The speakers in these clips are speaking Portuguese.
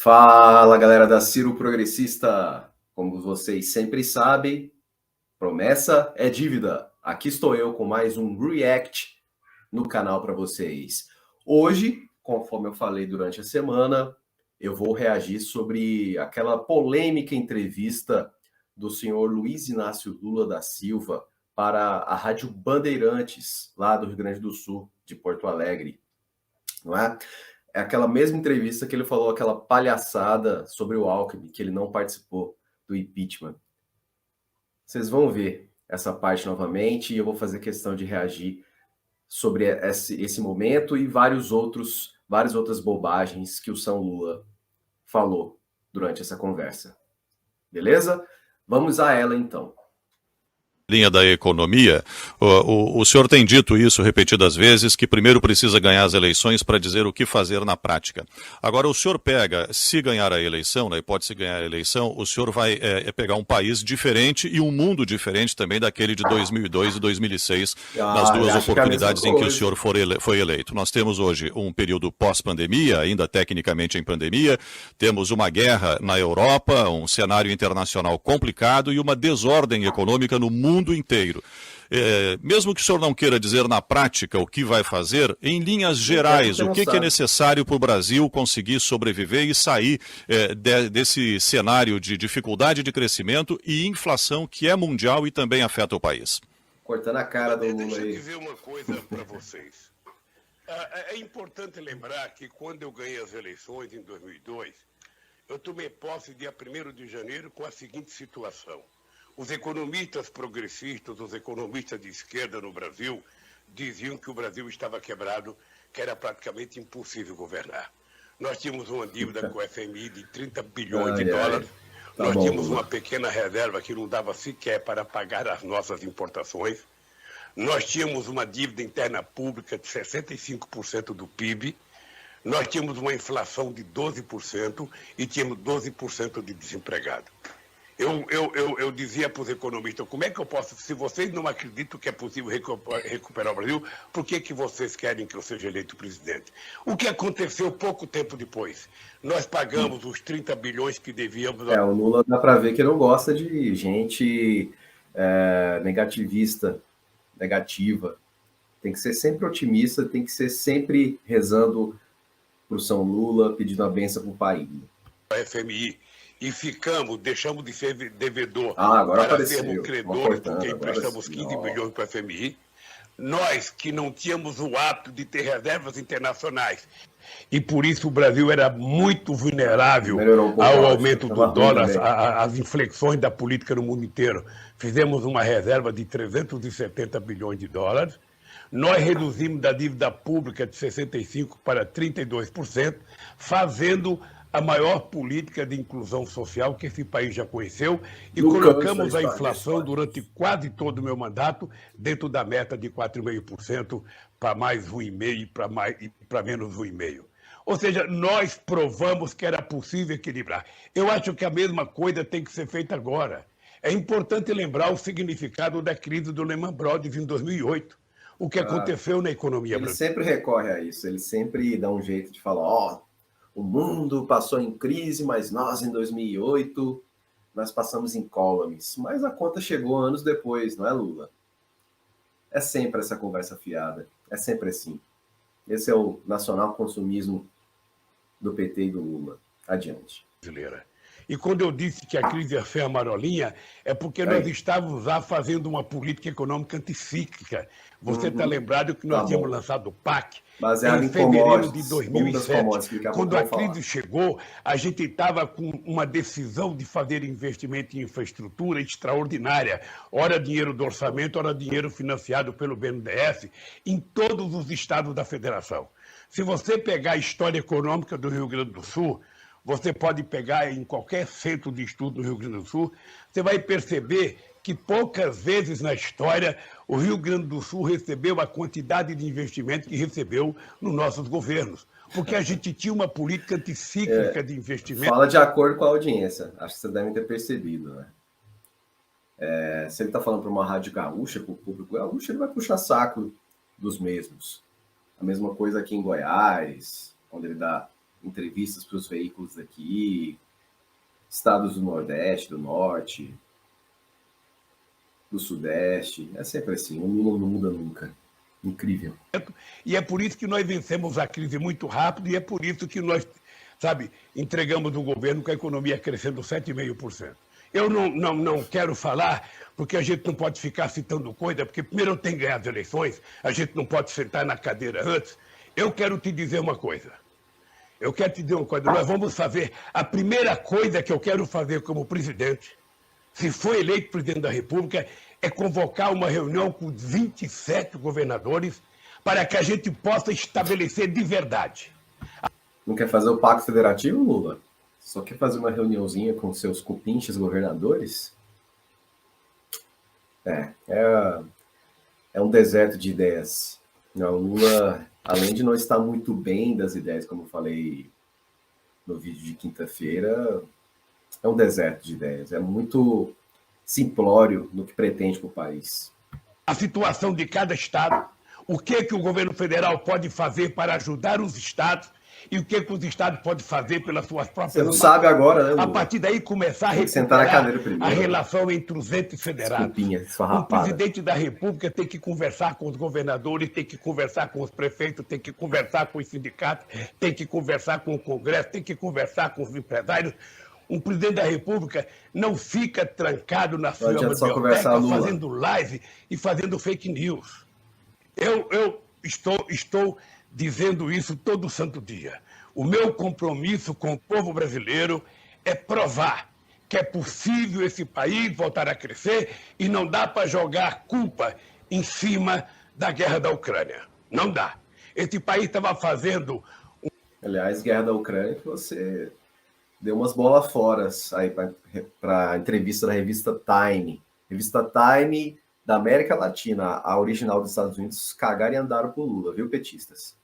Fala, galera da Ciro Progressista! Como vocês sempre sabem, promessa é dívida. Aqui estou eu com mais um React no canal para vocês. Hoje, conforme eu falei durante a semana, eu vou reagir sobre aquela polêmica entrevista do senhor Luiz Inácio Lula da Silva para a Rádio Bandeirantes, lá do Rio Grande do Sul, de Porto Alegre, não é? É aquela mesma entrevista que ele falou aquela palhaçada sobre o Alckmin, que ele não participou do impeachment. Vocês vão ver essa parte novamente e eu vou fazer questão de reagir sobre esse momento e várias outras bobagens que o São Lula falou durante essa conversa. Beleza? Vamos a ela então. Linha da economia, o senhor tem dito isso repetidas vezes, que primeiro precisa ganhar as eleições para dizer o que fazer na prática. Agora, o senhor pega, se ganhar a eleição, na hipótese de ganhar a eleição, o senhor vai pegar um país diferente e um mundo diferente também daquele de 2002 e 2006, nas duas oportunidades em que o senhor foi eleito. Nós temos hoje um período pós-pandemia, ainda tecnicamente em pandemia, temos uma guerra na Europa, um cenário internacional complicado e uma desordem econômica no mundo inteiro. Mesmo que o senhor não queira dizer na prática o que vai fazer, em linhas gerais, o que é necessário para o Brasil conseguir sobreviver e sair desse cenário de dificuldade de crescimento e inflação que é mundial e também afeta o país? Cortando a cara do Lula aí. Deixa eu dizer uma coisa para vocês. É importante lembrar que quando eu ganhei as eleições em 2002, eu tomei posse dia 1º de janeiro com a seguinte situação. Os economistas progressistas, os economistas de esquerda no Brasil, diziam que o Brasil estava quebrado, que era praticamente impossível governar. Nós tínhamos uma dívida com o FMI de 30 bilhões de dólares, nós tínhamos uma pequena reserva que não dava sequer para pagar as nossas importações, nós tínhamos uma dívida interna pública de 65% do PIB, nós tínhamos uma inflação de 12% e tínhamos 12% de desempregado. Eu dizia para os economistas, como é que eu posso, se vocês não acreditam que é possível recuperar o Brasil, por que vocês querem que eu seja eleito presidente? O que aconteceu pouco tempo depois? Nós pagamos os 30 bilhões que devíamos... O Lula dá para ver que não gosta de gente negativa. Tem que ser sempre otimista, tem que ser sempre rezando para o São Lula, pedindo a benção para o país. A FMI. E deixamos de ser devedor para sermos credores, porque emprestamos 15 bilhões para a FMI. Nós que não tínhamos o hábito de ter reservas internacionais, e por isso o Brasil era muito vulnerável ao aumento do dólar, às inflexões da política no mundo inteiro. Fizemos uma reserva de 370 bilhões de dólares. Nós reduzimos da dívida pública de 65% para 32%, fazendo a maior política de inclusão social que esse país já conheceu e colocamos a inflação durante quase todo o meu mandato dentro da meta de 4,5% para mais 1,5% e para menos 1,5%. Ou seja, nós provamos que era possível equilibrar. Eu acho que a mesma coisa tem que ser feita agora. É importante lembrar o significado da crise do Lehman Brothers em 2008. O que aconteceu na economia brasileira. Ele sempre recorre a isso, ele sempre dá um jeito de falar, o mundo passou em crise, mas nós, em 2008, nós passamos em incólumes. Mas a conta chegou anos depois, não é, Lula? É sempre essa conversa fiada. É sempre assim. Esse é o nacional consumismo do PT e do Lula. Adiante. E quando eu disse que a crise ia ser amarelinha, é porque nós estávamos lá fazendo uma política econômica anticíclica. Você está lembrado que nós tínhamos lançado o PAC em fevereiro de 2007. Quando a crise chegou, a gente estava com uma decisão de fazer investimento em infraestrutura extraordinária. Ora dinheiro do orçamento, ora dinheiro financiado pelo BNDES, em todos os estados da federação. Se você pegar a história econômica do Rio Grande do Sul, você pode pegar em qualquer centro de estudo do Rio Grande do Sul, você vai perceber que poucas vezes na história o Rio Grande do Sul recebeu a quantidade de investimento que recebeu nos nossos governos. Porque a gente tinha uma política anticíclica de investimento. Fala de acordo com a audiência, acho que vocês devem ter percebido, né? Se ele está falando para uma rádio gaúcha, para o público gaúcho, ele vai puxar saco dos mesmos. A mesma coisa aqui em Goiás, quando ele dá entrevistas para os veículos daqui, estados do Nordeste, do Norte, do Sudeste. É sempre assim, o Lula não muda nunca. Incrível. E é por isso que nós vencemos a crise muito rápido e é por isso que nós, entregamos o governo com a economia crescendo 7,5%. Eu não quero falar, porque a gente não pode ficar citando coisa, porque primeiro eu tenho que ganhar as eleições, a gente não pode sentar na cadeira antes. Eu quero te dizer uma coisa. Nós vamos fazer, a primeira coisa que eu quero fazer como presidente, se for eleito presidente da República, é convocar uma reunião com 27 governadores para que a gente possa estabelecer de verdade. Não quer fazer o pacto federativo, Lula? Só quer fazer uma reuniãozinha com seus cupinches governadores? É um deserto de ideias. O Lula, além de não estar muito bem das ideias, como eu falei no vídeo de quinta-feira, é um deserto de ideias. É muito simplório no que pretende para o país. A situação de cada estado, o que o governo federal pode fazer para ajudar os estados e o que os estados podem fazer pelas suas próprias Você não sabe agora, né, Lula? A partir daí começar a sentar na cadeira primeiro, a relação entre os entes federados. O presidente da República tem que conversar com os governadores, tem que conversar com os prefeitos, tem que conversar com os sindicatos, tem que conversar com o Congresso, tem que conversar com os empresários. Um presidente da República não fica trancado na sua biblioteca fazendo live e fazendo fake news. Eu estou dizendo isso todo santo dia. O meu compromisso com o povo brasileiro é provar que é possível esse país voltar a crescer e não dá para jogar culpa em cima da guerra da Ucrânia. Não dá. Esse país estava fazendo... Aliás, guerra da Ucrânia que você deu umas bolas fora aí para a entrevista da revista Time. Revista Time da América Latina, a original dos Estados Unidos, cagaram e andaram pro Lula, viu, petistas?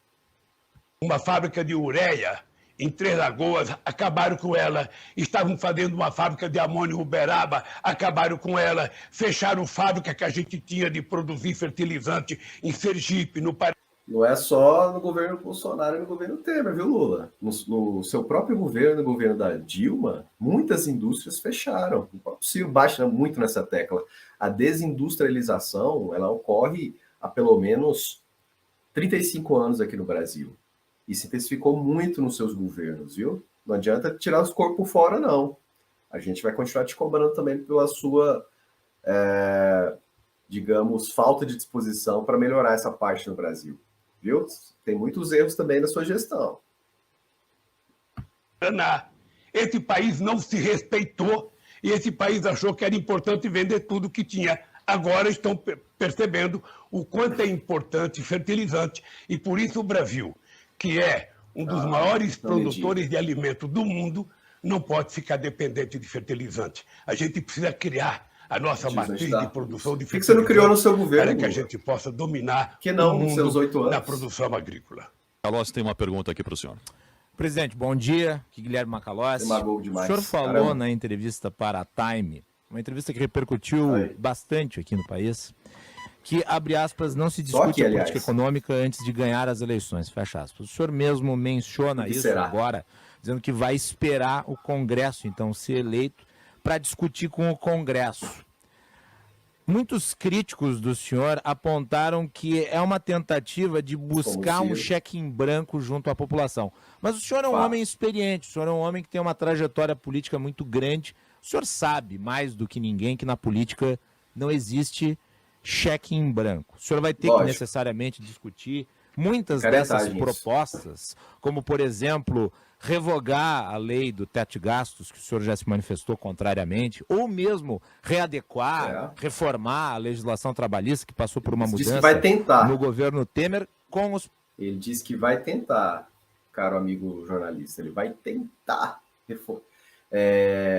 Uma fábrica de ureia em Três Lagoas, acabaram com ela. Estavam fazendo uma fábrica de amônio em Uberaba, acabaram com ela. Fecharam fábrica que a gente tinha de produzir fertilizante em Sergipe, no Paraná. Não é só no governo Bolsonaro e no governo Temer, viu, Lula? No seu próprio governo, no governo da Dilma, muitas indústrias fecharam. O próprio Ciro bate muito nessa tecla. A desindustrialização, ela ocorre há pelo menos 35 anos aqui no Brasil. E se intensificou muito nos seus governos, viu? Não adianta tirar os corpos fora, não. A gente vai continuar te cobrando também pela sua, digamos, falta de disposição para melhorar essa parte no Brasil. Viu? Tem muitos erros também na sua gestão. Esse país não se respeitou e esse país achou que era importante vender tudo que tinha. Agora estão percebendo o quanto é importante fertilizante. E por isso o Brasil, que é um dos maiores produtores de alimento do mundo, não pode ficar dependente de fertilizante. A gente precisa criar a nossa matriz de produção de fertilizante. Por que você não criou no seu governo? Para que a gente possa dominar o mundo seus 8 anos? Na produção agrícola. Macalossi tem uma pergunta aqui para o senhor. Presidente, bom dia. Aqui Guilherme Macalossi. Demais. O senhor falou na entrevista para a Time, uma entrevista que repercutiu bastante aqui no país, que, abre aspas, não se discute a política econômica antes de ganhar as eleições, fecha aspas. O senhor mesmo menciona isso agora, dizendo que vai esperar o Congresso, então, ser eleito para discutir com o Congresso. Muitos críticos do senhor apontaram que é uma tentativa de buscar um cheque em branco junto à população. Mas o senhor é um homem experiente, o senhor é um homem que tem uma trajetória política muito grande. O senhor sabe, mais do que ninguém, que na política não existe cheque em branco. O senhor vai ter que necessariamente discutir muitas dessas propostas, como, por exemplo, revogar a lei do teto de gastos, que o senhor já se manifestou contrariamente, ou mesmo readequar, reformar a legislação trabalhista, que passou por uma mudança no governo Temer, com os... Ele disse que vai tentar, caro amigo jornalista, ele vai tentar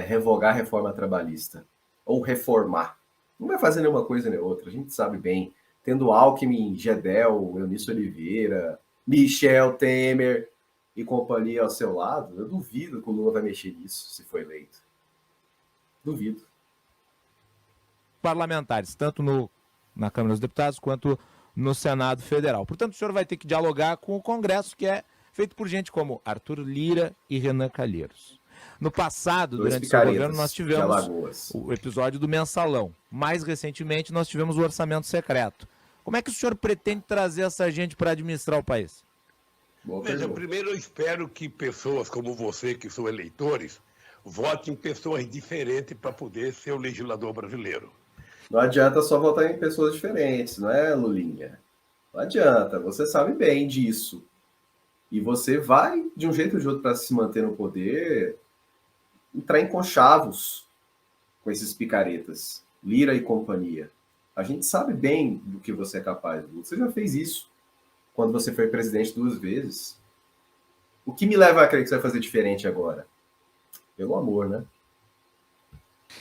revogar a reforma trabalhista, ou reformar. Não vai fazer nenhuma coisa nem outra, a gente sabe bem. Tendo Alckmin, Gedel, Eunício Oliveira, Michel Temer e companhia ao seu lado, eu duvido que o Lula vai mexer nisso se for eleito. Duvido. Parlamentares, tanto na Câmara dos Deputados quanto no Senado Federal. Portanto, o senhor vai ter que dialogar com o Congresso, que é feito por gente como Arthur Lira e Renan Calheiros. No passado, Dois durante o seu picaretas governo, nós de tivemos Alagoas. o episódio do mensalão. Mais recentemente, nós tivemos o orçamento secreto. Como é que o senhor pretende trazer essa gente para administrar o país? Veja, primeiro eu espero que pessoas como você, que são eleitores, votem em pessoas diferentes para poder ser o legislador brasileiro. Não adianta só votar em pessoas diferentes, não é, Lulinha? Não adianta, você sabe bem disso. E você vai, de um jeito ou de outro, para se manter no poder, entrar em conchavos com esses picaretas, Lira e companhia. A gente sabe bem do que você é capaz. Você já fez isso quando você foi presidente 2 vezes. O que me leva a crer que você vai fazer diferente agora? Pelo amor, né?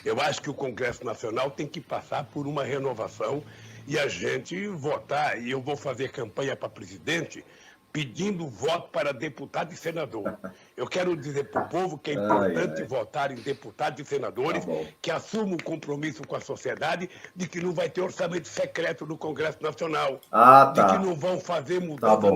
Eu acho que o Congresso Nacional tem que passar por uma renovação e a gente votar. E eu vou fazer campanha para presidente pedindo voto para deputado e senador. Eu quero dizer para o povo que é importante votar em deputados e senadores que assumam o compromisso com a sociedade de que não vai ter orçamento secreto no Congresso Nacional, de que não vão fazer mudança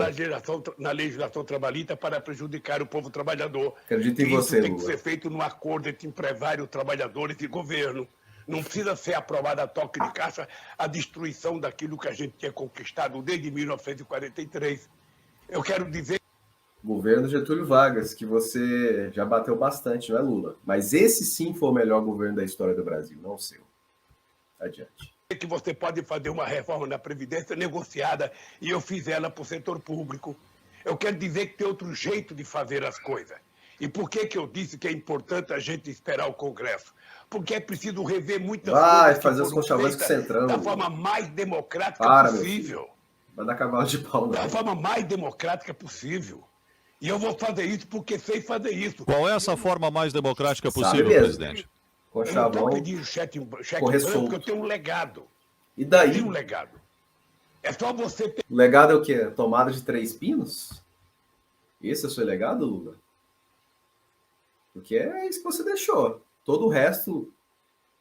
na legislação trabalhista para prejudicar o povo trabalhador. Acredito em você, Isso tem Lula. que ser feito num acordo entre empresários, trabalhadores e governo. Não precisa ser aprovada a toque de caixa a destruição daquilo que a gente tinha conquistado desde 1943. Eu quero dizer... Governo Getúlio Vargas, que você já bateu bastante, não é, Lula? Mas esse sim foi o melhor governo da história do Brasil, não o seu. Adiante. Que você pode fazer uma reforma na Previdência negociada e eu fiz ela para o setor público. Eu quero dizer que tem outro jeito de fazer as coisas. E por que eu disse que é importante a gente esperar o Congresso? Porque é preciso rever muitas coisas que fazer os conchavões com o Centrão. Da forma mais democrática possível. Vai dar cavalo de pau, não. Da forma mais democrática possível. E eu vou fazer isso porque sei fazer isso. Qual é essa forma mais democrática possível, presidente? Com eu não estou pedindo cheque branco porque eu tenho um legado. E daí? Eu tenho um legado. É só você ter... O legado é o quê? Tomada de 3 pinos? Esse é o seu legado, Lula? Porque é isso que você deixou. Todo o resto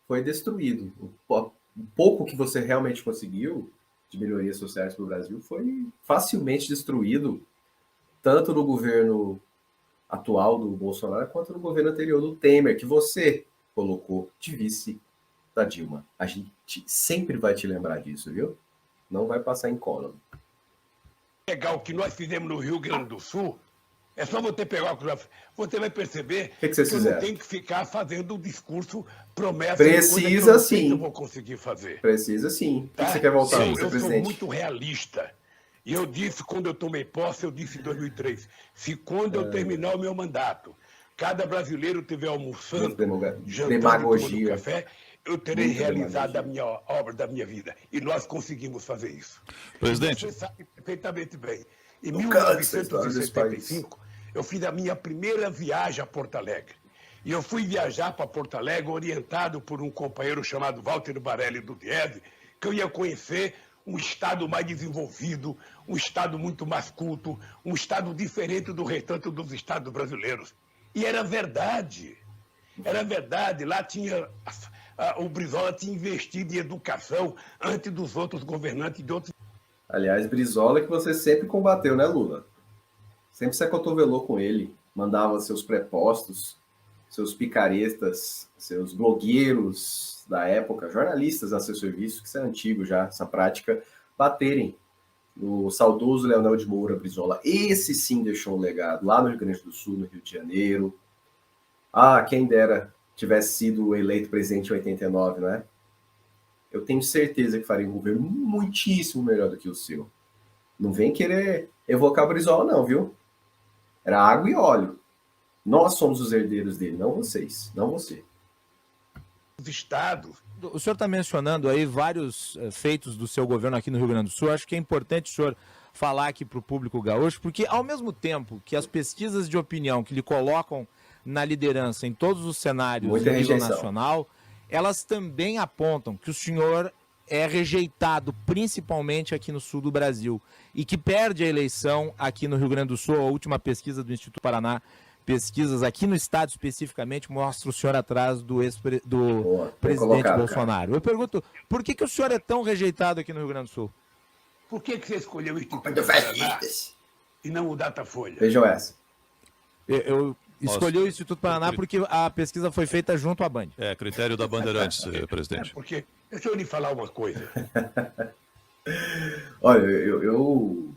foi destruído. O pouco que você realmente conseguiu de melhorias sociais para o Brasil foi facilmente destruído, tanto no governo atual do Bolsonaro, quanto no governo anterior do Temer, que você colocou de vice da Dilma. A gente sempre vai te lembrar disso, viu? Não vai passar incólume. Pegar o que nós fizemos no Rio Grande do Sul, é só você pegar o que você vai perceber que eu não tem que ficar fazendo um discurso promessa. Precisa sim. Eu vou conseguir fazer. Precisa sim. Tá? O que você quer voltar a ser presidente? Eu sou muito realista. E eu disse, quando eu tomei posse, eu disse em 2003, se quando eu terminar o meu mandato, cada brasileiro estiver almoçando, jantando, tomando café, eu terei realizado a minha obra da minha vida. E nós conseguimos fazer isso. Presidente. Você sabe perfeitamente bem. Em 1975, eu fiz a minha primeira viagem a Porto Alegre. E eu fui viajar para Porto Alegre orientado por um companheiro chamado Walter Barelli do Diese, que eu ia conhecer um estado mais desenvolvido, um estado muito mais culto, um estado diferente do restante dos estados brasileiros. E era verdade. Era verdade. Lá tinha... o Brizola tinha investido em educação antes dos outros governantes de outros... Aliás, Brizola que você sempre combateu, né, Lula? Sempre se acotovelou com ele, mandava seus prepostos, seus picaretas, seus blogueiros da época, jornalistas a seu serviço, que isso é antigo já, essa prática, baterem no saudoso Leonel de Moura Brizola. Esse sim deixou um legado lá no Rio Grande do Sul, no Rio de Janeiro. Ah, quem dera tivesse sido eleito presidente em 89, não é? Eu tenho certeza que faria um governo muitíssimo melhor do que o seu. Não vem querer evocar Brizola, não, viu? Era água e óleo. Nós somos os herdeiros dele, não vocês, não você. Os estados. O senhor está mencionando aí vários feitos do seu governo aqui no Rio Grande do Sul. Acho que é importante o senhor falar aqui para o público gaúcho, porque ao mesmo tempo que as pesquisas de opinião que lhe colocam na liderança em todos os cenários do nível nacional, elas também apontam que o senhor é rejeitado principalmente aqui no sul do Brasil e que perde a eleição aqui no Rio Grande do Sul. A última pesquisa do Instituto Paraná, pesquisas aqui no estado especificamente, mostra o senhor atrás do presidente Bolsonaro. Eu pergunto, por que o senhor é tão rejeitado aqui no Rio Grande do Sul? Por que você escolheu o Instituto Paraná? e não o Datafolha? Vejam essa. Eu escolhi o Instituto Paraná porque a pesquisa foi feita junto à Band. É, critério da Bandeirantes, presidente. Porque, deixa eu lhe falar uma coisa. Olha, eu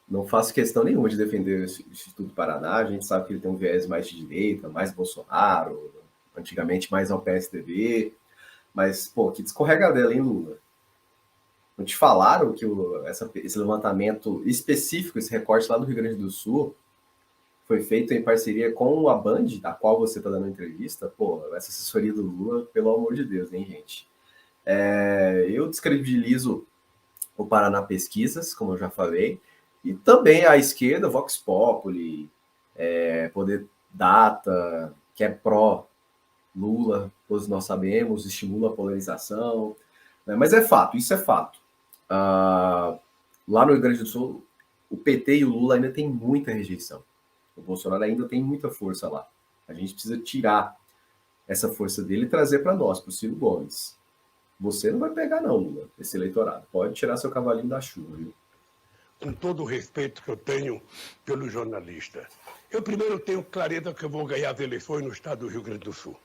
não faço questão nenhuma de defender o Instituto Paraná. A gente sabe que ele tem um viés mais de direita, mais Bolsonaro, antigamente mais ao PSDB. Mas, pô, que descorregadela, hein, Lula? Não te falaram que esse levantamento específico, esse recorte lá do Rio Grande do Sul, foi feito em parceria com a Band, da qual você está dando entrevista? Pô, essa assessoria do Lula, pelo amor de Deus, hein, gente? Eu descredibilizo o Paraná Pesquisas, como eu já falei, e também a esquerda, Vox Populi, Poder Data, que é pró-Lula, todos nós sabemos, estimula a polarização, né? Mas é fato, isso é fato. Lá no Rio Grande do Sul, o PT e o Lula ainda tem muita rejeição. O Bolsonaro ainda tem muita força lá. A gente precisa tirar essa força dele e trazer para nós, para o Ciro Gomes. Você não vai pegar não, Lula, esse eleitorado. Pode tirar seu cavalinho da chuva, viu? Com todo o respeito que eu tenho pelo jornalista, eu primeiro tenho clareza que eu vou ganhar as eleições no estado do Rio Grande do Sul.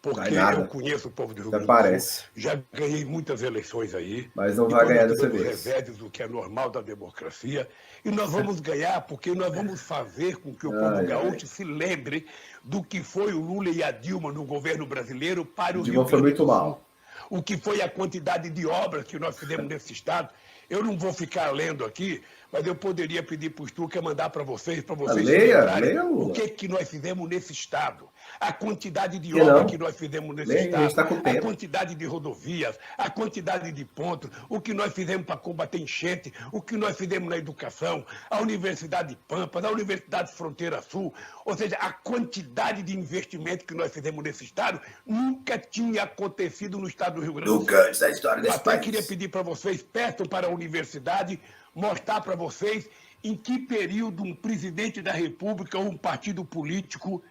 Porque eu conheço o povo do Rio Grande do Sul. Já ganhei muitas eleições aí. Mas não vai ganhar dessa vez. Reveses, o que é normal da democracia. E nós vamos ganhar porque nós vamos fazer com que o povo gaúcho se lembre do que foi o Lula e a Dilma no governo brasileiro para o Rio Grande do Sul. Foi muito mal. O que foi a quantidade de obras que nós fizemos nesse estado. Eu não vou ficar lendo aqui, mas eu poderia pedir para o Stuka mandar para vocês lembrarem o que nós fizemos nesse estado. A quantidade de obras que nós fizemos nesse estado, a quantidade de rodovias, a quantidade de pontos, o que nós fizemos para combater enchente, o que nós fizemos na educação, a Universidade de Pampas, a Universidade Fronteira Sul, ou seja, a quantidade de investimento que nós fizemos nesse estado nunca tinha acontecido no estado do Rio Grande do Sul. Nunca antes da história desse país. Eu queria pedir para vocês, peçam para a universidade mostrar para vocês em que período um presidente da República ou um partido político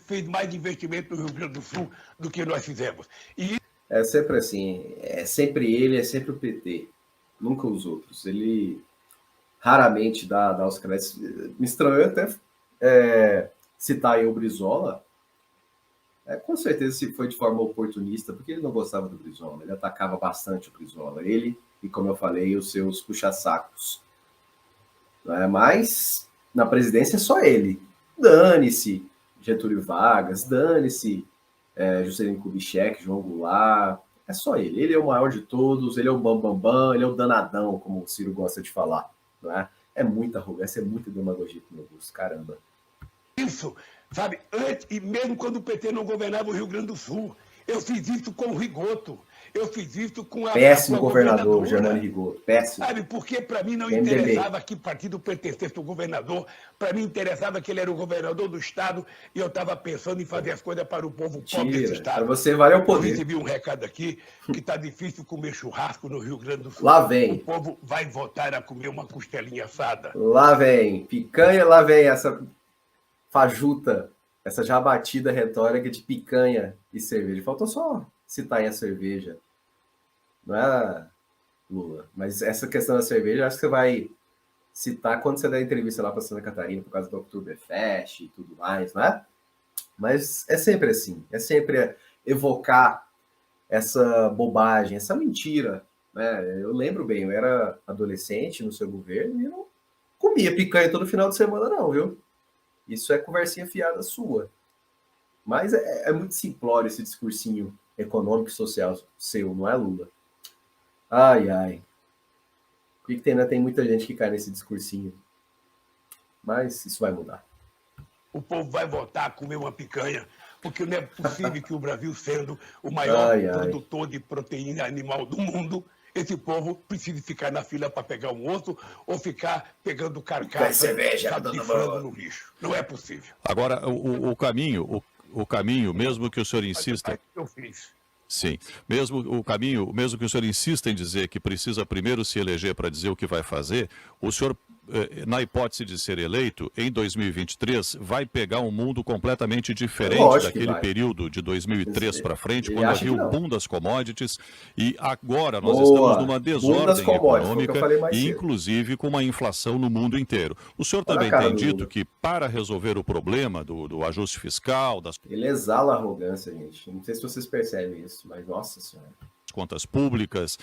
fez mais investimento no Rio Grande do Sul do que nós fizemos. E... É sempre assim, é sempre ele, é sempre o PT, nunca os outros. Ele raramente dá os créditos. Me estranhou até citar aí o Brizola. Com certeza se foi de forma oportunista, porque ele não gostava do Brizola, ele atacava bastante o Brizola. Ele e, como eu falei, os seus puxa-sacos. Mas na presidência é só ele. Dane-se Getúlio Vargas, dane-se Juscelino Kubitschek, João Goulart, é só ele. Ele é o maior de todos, ele é o bambambam, ele é o danadão, como o Ciro gosta de falar. Não é? É muita arrogância, é muita demagogia pro meu gosto, caramba. Isso, sabe, antes e mesmo quando o PT não governava o Rio Grande do Sul, eu fiz isso com o Rigoto. Eu fiz isso com a... Péssimo governador, Germano Rigoto, péssimo. Sabe, porque para mim não interessava que partido pertencesse ao governador, para mim interessava que ele era o governador do estado e eu estava pensando em fazer as coisas para o povo pobre desse estado. Para você vale o poder. Eu recebi um recado aqui que está difícil comer churrasco no Rio Grande do Sul. Lá vem. O povo vai voltar a comer uma costelinha assada. Lá vem, picanha, lá vem essa fajuta, essa já batida retórica de picanha e cerveja. Faltou só citar aí a cerveja. Não é, Lula? Mas essa questão da cerveja, acho que você vai citar quando você der entrevista lá para Santa Catarina, por causa do Oktoberfest e tudo mais, não é? Mas é sempre assim. É sempre evocar essa bobagem, essa mentira. Né? Eu lembro bem, eu era adolescente no seu governo e eu não comia picanha todo final de semana, não, viu? Isso é conversinha fiada sua. Mas é muito simplório esse discursinho econômico e social seu, não é, Lula? Ai, ai. Por que ainda tem muita gente que cai nesse discursinho? Mas isso vai mudar. O povo vai voltar a comer uma picanha, porque não é possível que o Brasil, sendo o maior produtor de proteína animal do mundo, esse povo precise ficar na fila para pegar um osso ou ficar pegando carcaça de frango no lixo. Não é possível. Agora, o caminho, mesmo que o senhor insista... Eu fiz. Sim, mesmo que o senhor insista em dizer que precisa primeiro se eleger para dizer o que vai fazer, o senhor na hipótese de ser eleito, em 2023, vai pegar um mundo completamente diferente daquele período de 2003 para frente, quando havia o boom das commodities, e agora nós estamos numa desordem econômica e, inclusive, com uma inflação no mundo inteiro. O senhor também tem dito que, para resolver o problema do ajuste fiscal... Ele exala a arrogância, gente. Não sei se vocês percebem isso, mas nossa senhora... contas públicas,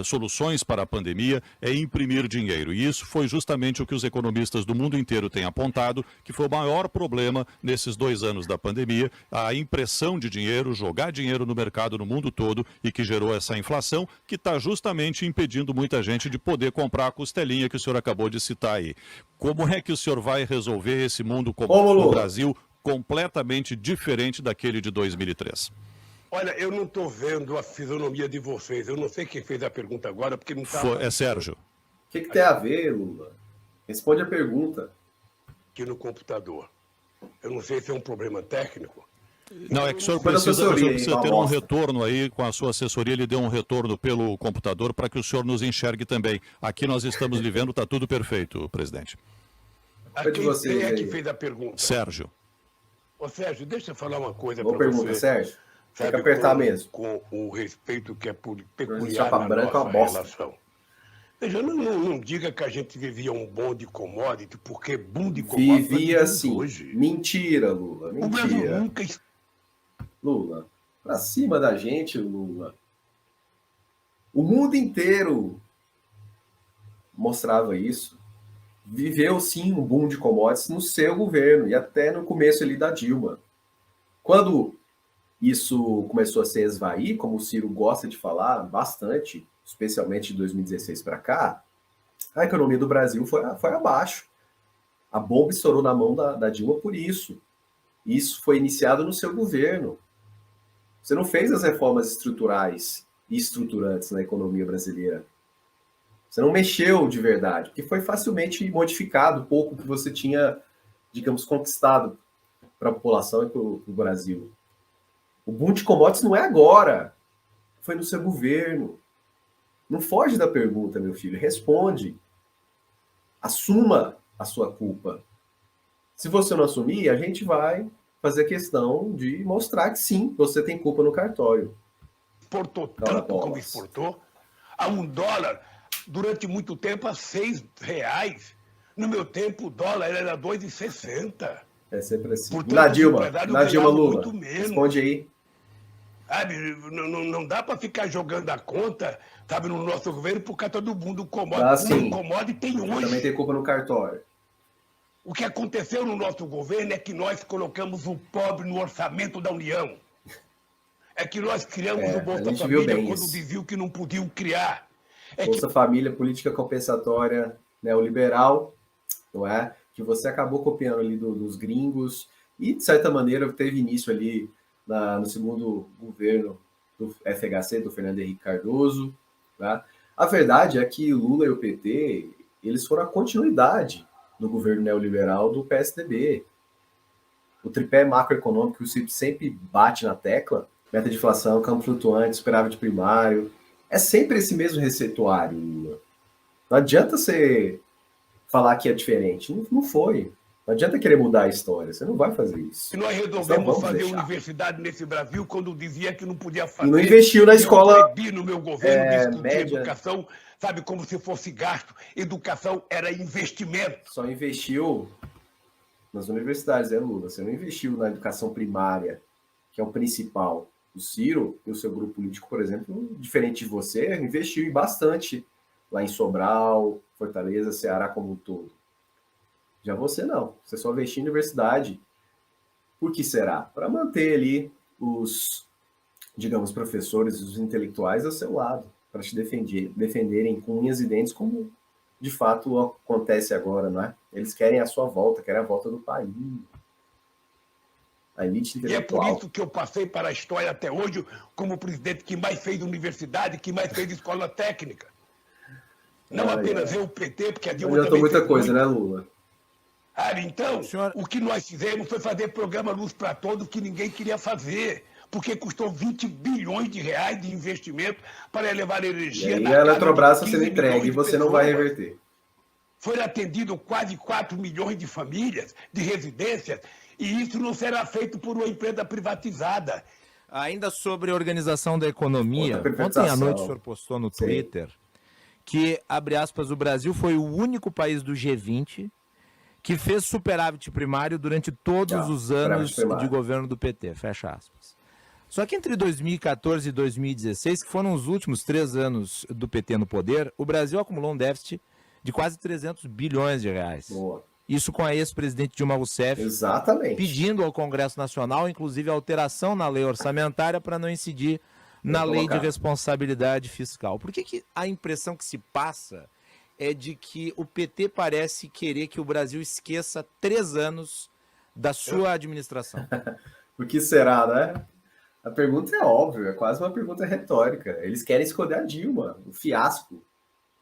soluções para a pandemia, é imprimir dinheiro. E isso foi justamente o que os economistas do mundo inteiro têm apontado, que foi o maior problema nesses 2 anos da pandemia, a impressão de dinheiro, jogar dinheiro no mercado no mundo todo e que gerou essa inflação, que está justamente impedindo muita gente de poder comprar a costelinha que o senhor acabou de citar aí. Como é que o senhor vai resolver esse mundo no Brasil completamente diferente daquele de 2003? Olha, eu não estou vendo a fisionomia de vocês. Eu não sei quem fez a pergunta agora, porque não está... É Sérgio. O que tem a ver, Lula? Responde a pergunta. Aqui no computador. Eu não sei se é um problema técnico. Não, é que o senhor precisa ter um retorno aí com a sua assessoria. Ele deu um retorno pelo computador para que o senhor nos enxergue também. Aqui nós estamos lhe vendo, está tudo perfeito, presidente. Quem é que fez a pergunta? Sérgio. Ô, Sérgio, deixa eu falar uma coisa para você. Boa pergunta, Sérgio. Tem que apertar mesmo. Com o respeito que é peculiar na nossa relação. Veja, não diga que a gente vivia um boom de commodity, porque boom de commodity... Vivia sim. Hoje. Mentira, Lula. Mentira. O Brasil nunca... Lula, pra cima da gente, Lula. O mundo inteiro mostrava isso. Viveu sim um boom de commodities no seu governo, e até no começo ali da Dilma. Quando... isso começou a se esvair, como o Ciro gosta de falar bastante, especialmente de 2016 para cá, a economia do Brasil foi abaixo. A bomba estourou na mão da Dilma por isso. Isso foi iniciado no seu governo. Você não fez as reformas estruturais e estruturantes na economia brasileira. Você não mexeu de verdade, porque foi facilmente modificado o pouco que você tinha, digamos, conquistado para a população e para o Brasil. O boom de commodities não é agora. Foi no seu governo. Não foge da pergunta, meu filho. Responde. Assuma a sua culpa. Se você não assumir, a gente vai fazer questão de mostrar que sim, você tem culpa no cartório. Exportou tanto como exportou. A $1, durante muito tempo, a R$6. No meu tempo, o dólar era 2,60. É sempre assim. Portanto, na Dilma Lula, responde aí. Sabe, não dá para ficar jogando a conta, sabe, no nosso governo por causa do boom do commodity. O commodity tem hoje. Também tem culpa no cartório. O que aconteceu no nosso governo é que nós colocamos o pobre no orçamento da União. É que nós criamos o Bolsa Família quando diziam que não podiam criar. Bolsa Família, política compensatória neoliberal, não é? Que você acabou copiando ali dos gringos e, de certa maneira, teve início ali no segundo governo do FHC, do Fernando Henrique Cardoso. Tá? A verdade é que Lula e o PT, eles foram a continuidade do governo neoliberal do PSDB. O tripé macroeconômico que o CIP sempre bate na tecla, meta de inflação, campo flutuante, superávit primário, é sempre esse mesmo receituário, Lula. Não adianta você falar que é diferente. Não foi. Não adianta querer mudar a história. Você não vai fazer isso. E nós resolvemos fazer universidade nesse Brasil quando dizia que não podia fazer. E não investiu na escola. Eu proibi no meu governo discutir educação, sabe, como se fosse gasto. Educação era investimento. Só investiu nas universidades, Lula? Você não investiu na educação primária, que é o principal. O Ciro e o seu grupo político, por exemplo, diferente de você, investiu bastante lá em Sobral, Fortaleza, Ceará como um todo. Já você não. Você só investiu em universidade. Por que será? Para manter ali os, digamos, professores, os intelectuais ao seu lado, para te defenderem com unhas e dentes, como de fato acontece agora, não é? Eles querem a sua volta, querem a volta do país. A elite intelectual. E é por isso que eu passei para a história até hoje como o presidente que mais fez universidade, que mais fez escola técnica. Não apenas eu, o PT, porque a Dilma também muita coisa, muito, né, Lula? Então, o que nós fizemos foi fazer programa Luz para Todos que ninguém queria fazer, porque custou 20 bilhões de reais de investimento para levar energia na casa. E a Eletrobras você não entrega e você não vai reverter. foram atendidos quase 4 milhões de famílias, de residências, e isso não será feito por uma empresa privatizada. Ainda sobre a organização da economia, ontem à noite o senhor postou no Twitter que, abre aspas, o Brasil foi o único país do G20 que fez superávit primário durante todos os anos de governo do PT, fecha aspas. Só que entre 2014 e 2016, que foram os últimos 3 anos do PT no poder, o Brasil acumulou um déficit de quase 300 bilhões de reais. Boa. Isso com a ex-presidente Dilma Rousseff pedindo ao Congresso Nacional, inclusive, a alteração na lei orçamentária para não incidir na lei de responsabilidade fiscal. Por que a impressão que se passa é de que o PT parece querer que o Brasil esqueça 3 anos da sua administração? O que será, né? A pergunta é óbvia, é quase uma pergunta retórica. Eles querem esconder a Dilma, o fiasco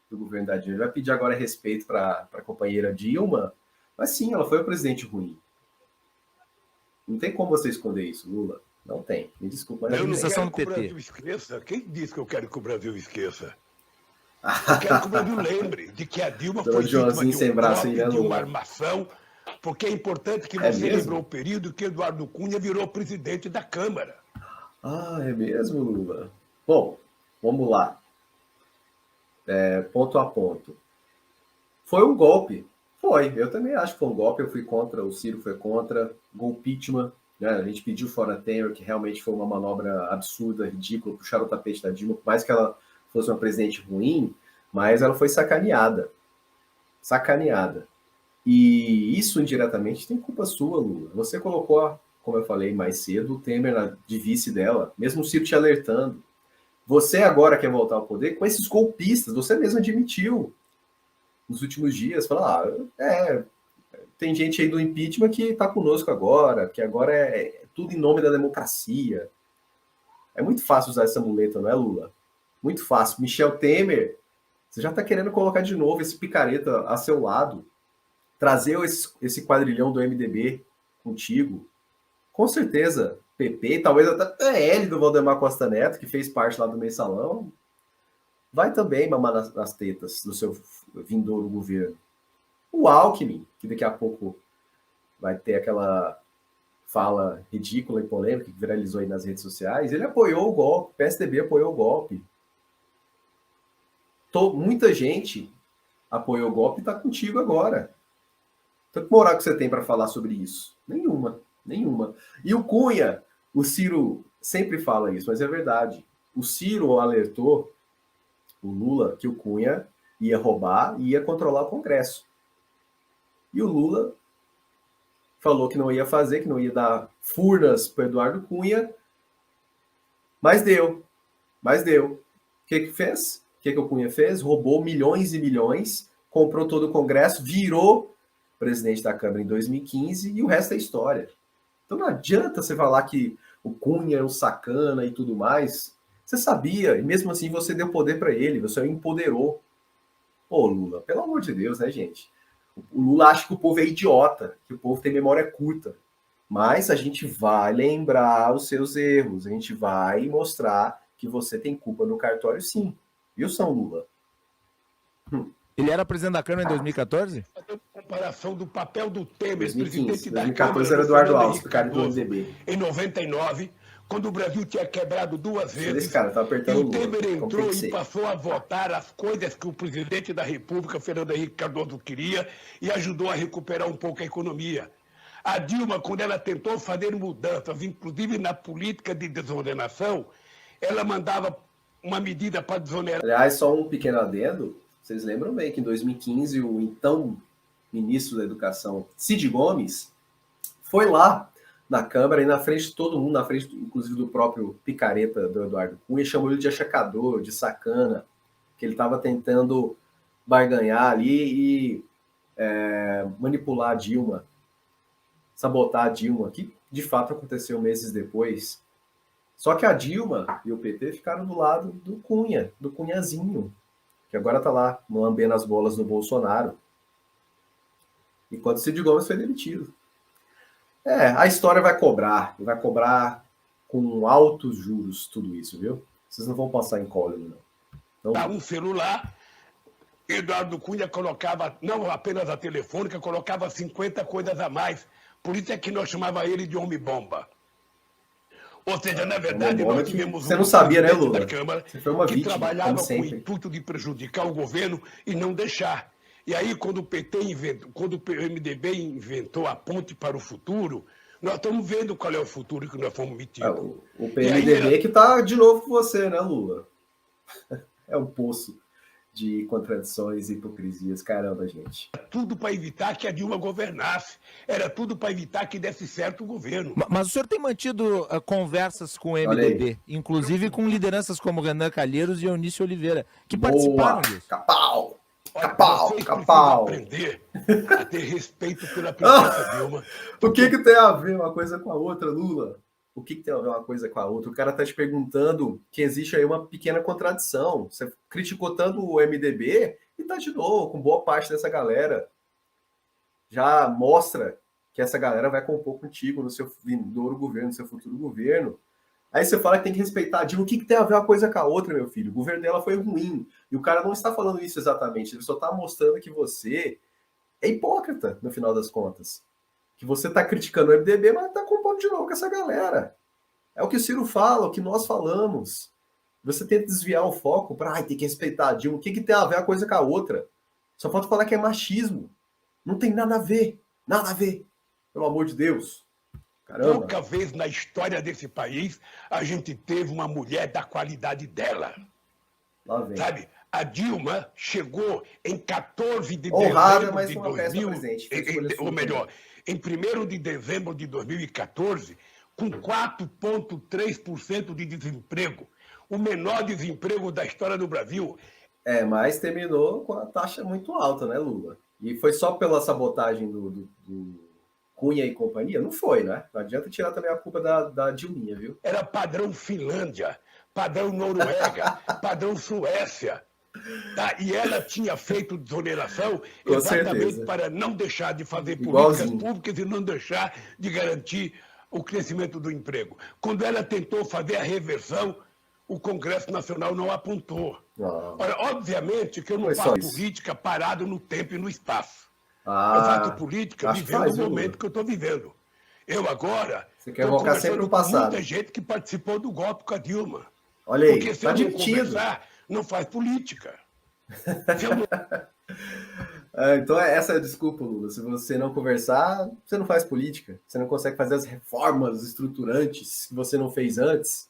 do governo da Dilma. Ele vai pedir agora respeito para a companheira Dilma, mas sim, ela foi o presidente ruim. Não tem como você esconder isso, Lula. Não tem. Me desculpa. Mas eu não quero que o Brasil esqueça. Quem disse que eu quero que o Brasil esqueça? Eu quero que o Brasil lembre de que a Dilma foi vítima de uma armação, porque é importante que você lembrou o período que Eduardo Cunha virou presidente da Câmara. Ah, é mesmo, Lula? Bom, vamos lá. Ponto a ponto. Foi um golpe. Foi. Eu também acho que foi um golpe. Eu fui contra, o Ciro foi contra. Golpítima. Né? A gente pediu fora Temer, que realmente foi uma manobra absurda, ridícula, puxaram o tapete da Dilma, por mais que ela fosse uma presidente ruim, mas ela foi sacaneada. Sacaneada. E isso, indiretamente, tem culpa sua, Lula. Você colocou, como eu falei mais cedo, o Temer de vice dela, mesmo o Ciro te alertando. Você agora quer voltar ao poder com esses golpistas, você mesmo admitiu nos últimos dias, falou, tem gente aí do impeachment que está conosco agora, que agora é tudo em nome da democracia. É muito fácil usar essa muleta, não é, Lula? Muito fácil. Michel Temer, você já está querendo colocar de novo esse picareta a seu lado, trazer esse quadrilhão do MDB contigo. Com certeza, PP, talvez até PL do Valdemar Costa Neto, que fez parte lá do Mensalão, vai também mamar nas tetas do seu vindouro governo. O Alckmin, que daqui a pouco vai ter aquela fala ridícula e polêmica que viralizou aí nas redes sociais, ele apoiou o golpe, o PSDB apoiou o golpe. Muita gente apoiou o golpe e está contigo agora. Então, que moral que você tem para falar sobre isso? Nenhuma. E o Cunha, o Ciro sempre fala isso, mas é verdade. O Ciro alertou o Lula que o Cunha ia roubar e ia controlar o Congresso. E o Lula falou que não ia fazer, que não ia dar furnas para Eduardo Cunha, mas deu. O que fez? O que o Cunha fez? Roubou milhões e milhões, comprou todo o Congresso, virou presidente da Câmara em 2015 e o resto é história. Então não adianta você falar que o Cunha é um sacana e tudo mais. Você sabia, e mesmo assim você deu poder para ele, você o empoderou. Pô, Lula, pelo amor de Deus, né, gente? O Lula acha que o povo é idiota, que o povo tem memória curta. Mas a gente vai lembrar os seus erros, a gente vai mostrar que você tem culpa no cartório, sim. Viu, São Lula? Ele era presidente da Câmara em 2014? Comparação do papel do Temer, 2015, presidente da 2014 Câmara, era Eduardo Alves, picareta do MDB. Em 99, quando o Brasil tinha quebrado 2 vezes, cara, tá apertando e o Temer entrou e passou a votar as coisas que o presidente da República, Fernando Henrique Cardoso, queria e ajudou a recuperar um pouco a economia. A Dilma, quando ela tentou fazer mudanças, inclusive na política de desoneração, ela mandava uma medida para desonerar. Aliás, só um pequeno adendo, vocês lembram bem que em 2015 o então ministro da Educação, Cid Gomes, foi lá na Câmara e na frente de todo mundo, na frente inclusive do próprio picareta do Eduardo Cunha, chamou ele de achacador, de sacana, que ele estava tentando barganhar ali e manipular a Dilma, sabotar a Dilma, que de fato aconteceu meses depois. Só que a Dilma e o PT ficaram do lado do Cunha, do Cunhazinho, que agora está lá lambendo as bolas do Bolsonaro, enquanto Cid Gomes foi demitido. A história vai cobrar com altos juros tudo isso, viu? Vocês não vão passar incólume, não. Dá um celular Eduardo Cunha colocava, não apenas a Telefônica, colocava 50 coisas a mais. Por isso é que nós chamava ele de homem-bomba. Ou seja, na verdade, nós tivemos você não sabia, né, Lula? Da Câmara você foi uma que vítima, trabalhava com o intuito de prejudicar o governo e não deixar. E aí, quando o MDB inventou a ponte para o futuro, nós estamos vendo qual é o futuro que nós fomos metidos. O PMDB que está de novo com você, né, Lula? É um poço de contradições e hipocrisias. Caramba, gente. Era tudo para evitar que a Dilma governasse. Era tudo para evitar que desse certo o governo. Mas o senhor tem mantido conversas com o MDB, inclusive com lideranças como Renan Calheiros e Eunício Oliveira, que participaram disso. Capau! Olha, Capau! Capau! Aprender a ter respeito pela princesa Dilma. O que tem a ver uma coisa com a outra, Lula? O que tem a ver uma coisa com a outra? O cara está te perguntando que existe aí uma pequena contradição. Você criticou tanto o MDB e tá de novo com boa parte dessa galera. Já mostra que essa galera vai compor contigo no seu vindouro governo, no seu futuro governo. Aí você fala que tem que respeitar a Dilma. O que tem a ver uma coisa com a outra, meu filho? O governo dela foi ruim. E o cara não está falando isso exatamente. Ele só está mostrando que você é hipócrita, no final das contas. Que você está criticando o MDB, mas está compondo de novo com essa galera. É o que o Ciro fala, o que nós falamos. Você tenta desviar o foco para tem que respeitar a Dilma. O que tem a ver uma coisa com a outra? Só falta falar que é machismo. Não tem nada a ver. Nada a ver. Pelo amor de Deus. Caramba. Pouca vez na história desse país a gente teve uma mulher da qualidade dela. Lá vem. Sabe? A Dilma chegou em 14 de honrada, dezembro mas de uma 2000, presente. ou melhor, em 1º de dezembro de 2014, com 4,3% de desemprego, o menor desemprego da história do Brasil. Mas terminou com a taxa muito alta, né, Lula? E foi só pela sabotagem do Cunha e companhia? Não foi, né? Não adianta tirar também a culpa da Dilminha, viu? Era padrão Finlândia, padrão Noruega, padrão Suécia. Tá? E ela tinha feito desoneração exatamente para não deixar de fazer políticas públicas e não deixar de garantir o crescimento do emprego. Quando ela tentou fazer a reversão, o Congresso Nacional não apontou. Ora, obviamente que eu não faço política parado no tempo e no espaço. Eu faço política vivendo o momento que eu estou vivendo. Eu agora estou conversando com muita gente que participou do golpe com a Dilma. Olha aí, porque se eu não conversar, não faz política. Então essa é a desculpa, Lula. Se você não conversar, você não faz política. Você não consegue fazer as reformas estruturantes que você não fez antes.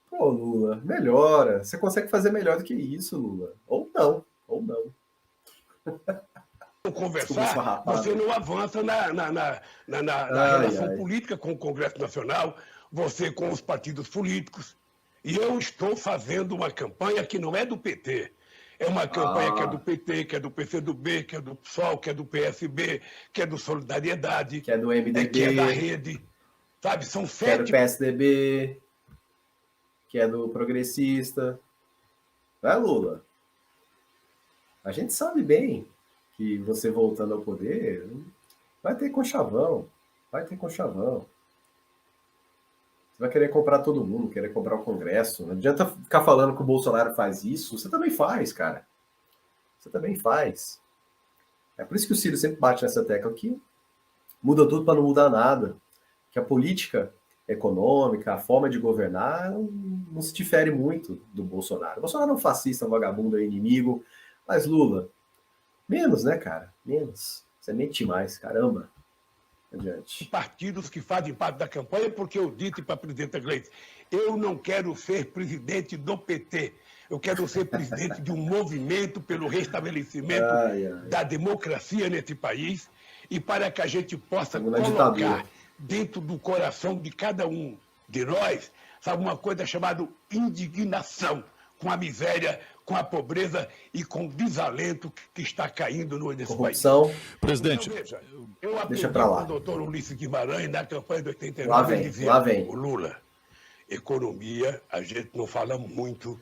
Pô, Lula, melhora. Você consegue fazer melhor do que isso, Lula. Ou não. Não conversar, você não avança na relação política com o Congresso Nacional, você com os partidos políticos. E eu estou fazendo uma campanha que não é do PT. É uma campanha que é do PT, que é do PCdoB, que é do PSOL, que é do PSB, que é do Solidariedade, que é do MDB, que é da Rede. Sabe, são 7... Que é do PSDB, que é do Progressista. Vai, Lula. A gente sabe bem que você voltando ao poder vai ter conchavão. Você vai querer comprar todo mundo, querer comprar o Congresso. Não adianta ficar falando que o Bolsonaro faz isso. Você também faz, cara. Você também faz. É por isso que o Ciro sempre bate nessa tecla aqui. Muda tudo para não mudar nada. Que a política econômica, a forma de governar, não se difere muito do Bolsonaro. O Bolsonaro é um fascista, um vagabundo, é um inimigo. Mas Lula, menos, né, cara? Menos. Você mente mais, caramba. Adiante. Partidos que fazem parte da campanha, porque eu disse para a presidenta Gleice, eu não quero ser presidente do PT, eu quero ser presidente de um movimento pelo restabelecimento da democracia nesse país e para que a gente possa colocar dentro do coração de cada um de nós, sabe, uma coisa chamada indignação com a miséria, com a pobreza e com o desalento que está caindo nesse corrupção. país. Presidente, então, veja, eu aprendi deixa pra lá. com o doutor Ulisses Guimarães na campanha de 89, ele dizia, o Lula, economia, a gente não fala muito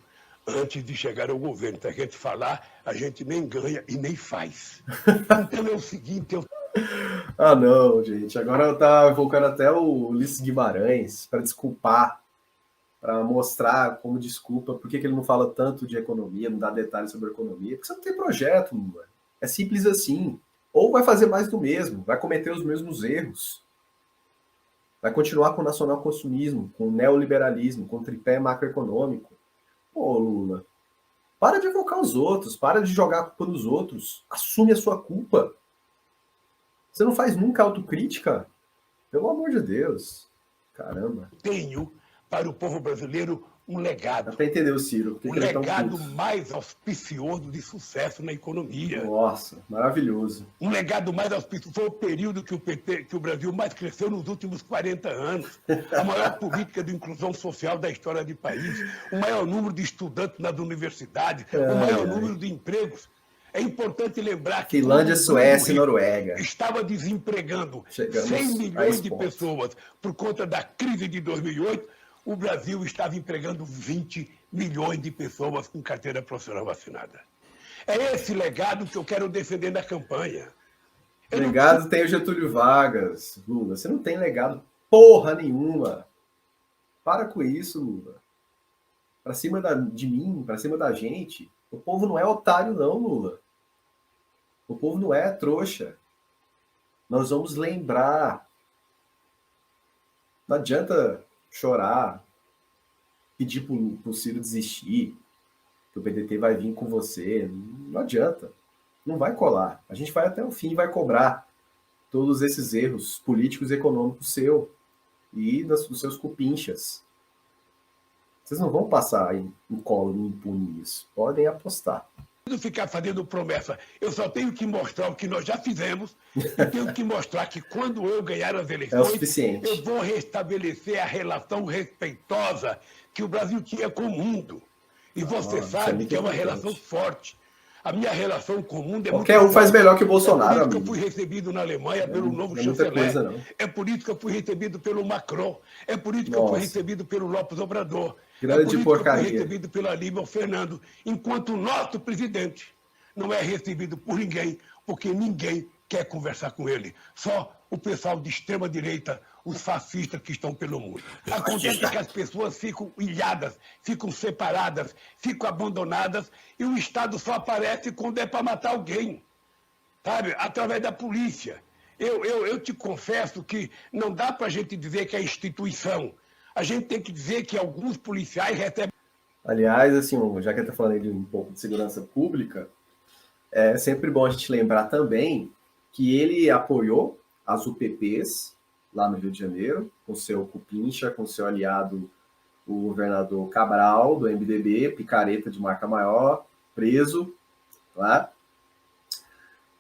antes de chegar ao governo. Se a gente falar, a gente nem ganha e nem faz. Então é o seguinte... não, gente. Agora tá invocando até o Ulisses Guimarães para desculpar para mostrar como desculpa por que ele não fala tanto de economia, não dá detalhes sobre economia, porque você não tem projeto, Lula. É simples assim. Ou vai fazer mais do mesmo, vai cometer os mesmos erros. Vai continuar com o nacional-consumismo, com o neoliberalismo, com o tripé macroeconômico. Pô, Lula, para de evocar os outros, para de jogar a culpa nos outros. Assume a sua culpa. Você não faz nunca autocrítica? Pelo amor de Deus. Caramba. Tenho para o povo brasileiro um legado. Dá para entender o Ciro. Um legado mais auspicioso de sucesso na economia. Nossa, maravilhoso. Um legado mais auspicioso. Foi o período que o Brasil mais cresceu nos últimos 40 anos. A maior política de inclusão social da história do país. O maior número de estudantes nas universidades. O maior número de empregos. É importante lembrar que Finlândia, Suécia e Noruega estava desempregando 100 milhões de pessoas por conta da crise de 2008. O Brasil estava empregando 20 milhões de pessoas com carteira profissional assinada. É esse legado que eu quero defender na campanha. Legado tem o Getúlio Vargas, Lula. Você não tem legado porra nenhuma. Para com isso, Lula. Para cima de mim, para cima da gente. O povo não é otário, não, Lula. O povo não é trouxa. Nós vamos lembrar. Não adianta chorar, pedir pro Ciro desistir, que o PDT vai vir com você. Não adianta. Não vai colar. A gente vai até o fim e vai cobrar todos esses erros políticos e econômicos seu e dos seus cupinchas. Vocês não vão passar em colo impune isso. Podem apostar. Não ficar fazendo promessa. Eu só tenho que mostrar o que nós já fizemos e tenho que mostrar que quando eu ganhar as eleições, é o suficiente. Eu vou restabelecer a relação respeitosa que o Brasil tinha com o mundo. E você sabe que é uma relação forte. A minha relação com o mundo é qualquer um faz melhor que o Bolsonaro, amigo. É por isso que eu fui recebido na Alemanha pelo novo chanceler. É por isso que eu fui recebido pelo Macron. É por isso que eu fui recebido pelo López Obrador. Grande porcaria. Eu fui recebido pelo Aníbal Fernando, enquanto o nosso presidente não é recebido por ninguém, porque ninguém quer conversar com ele. Só o pessoal de extrema-direita, os fascistas que estão pelo mundo. Acontece que as pessoas ficam ilhadas, ficam separadas, ficam abandonadas, e o Estado só aparece quando é para matar alguém, sabe? Através da polícia. Eu te confesso que não dá para a gente dizer que é instituição. A gente tem que dizer que alguns policiais recebem... Aliás, assim, já que ele está falando de um pouco de segurança pública, é sempre bom a gente lembrar também que ele apoiou as UPPs lá no Rio de Janeiro, com seu cupincha, com seu aliado, o governador Cabral, do MDB, picareta de marca maior, preso lá.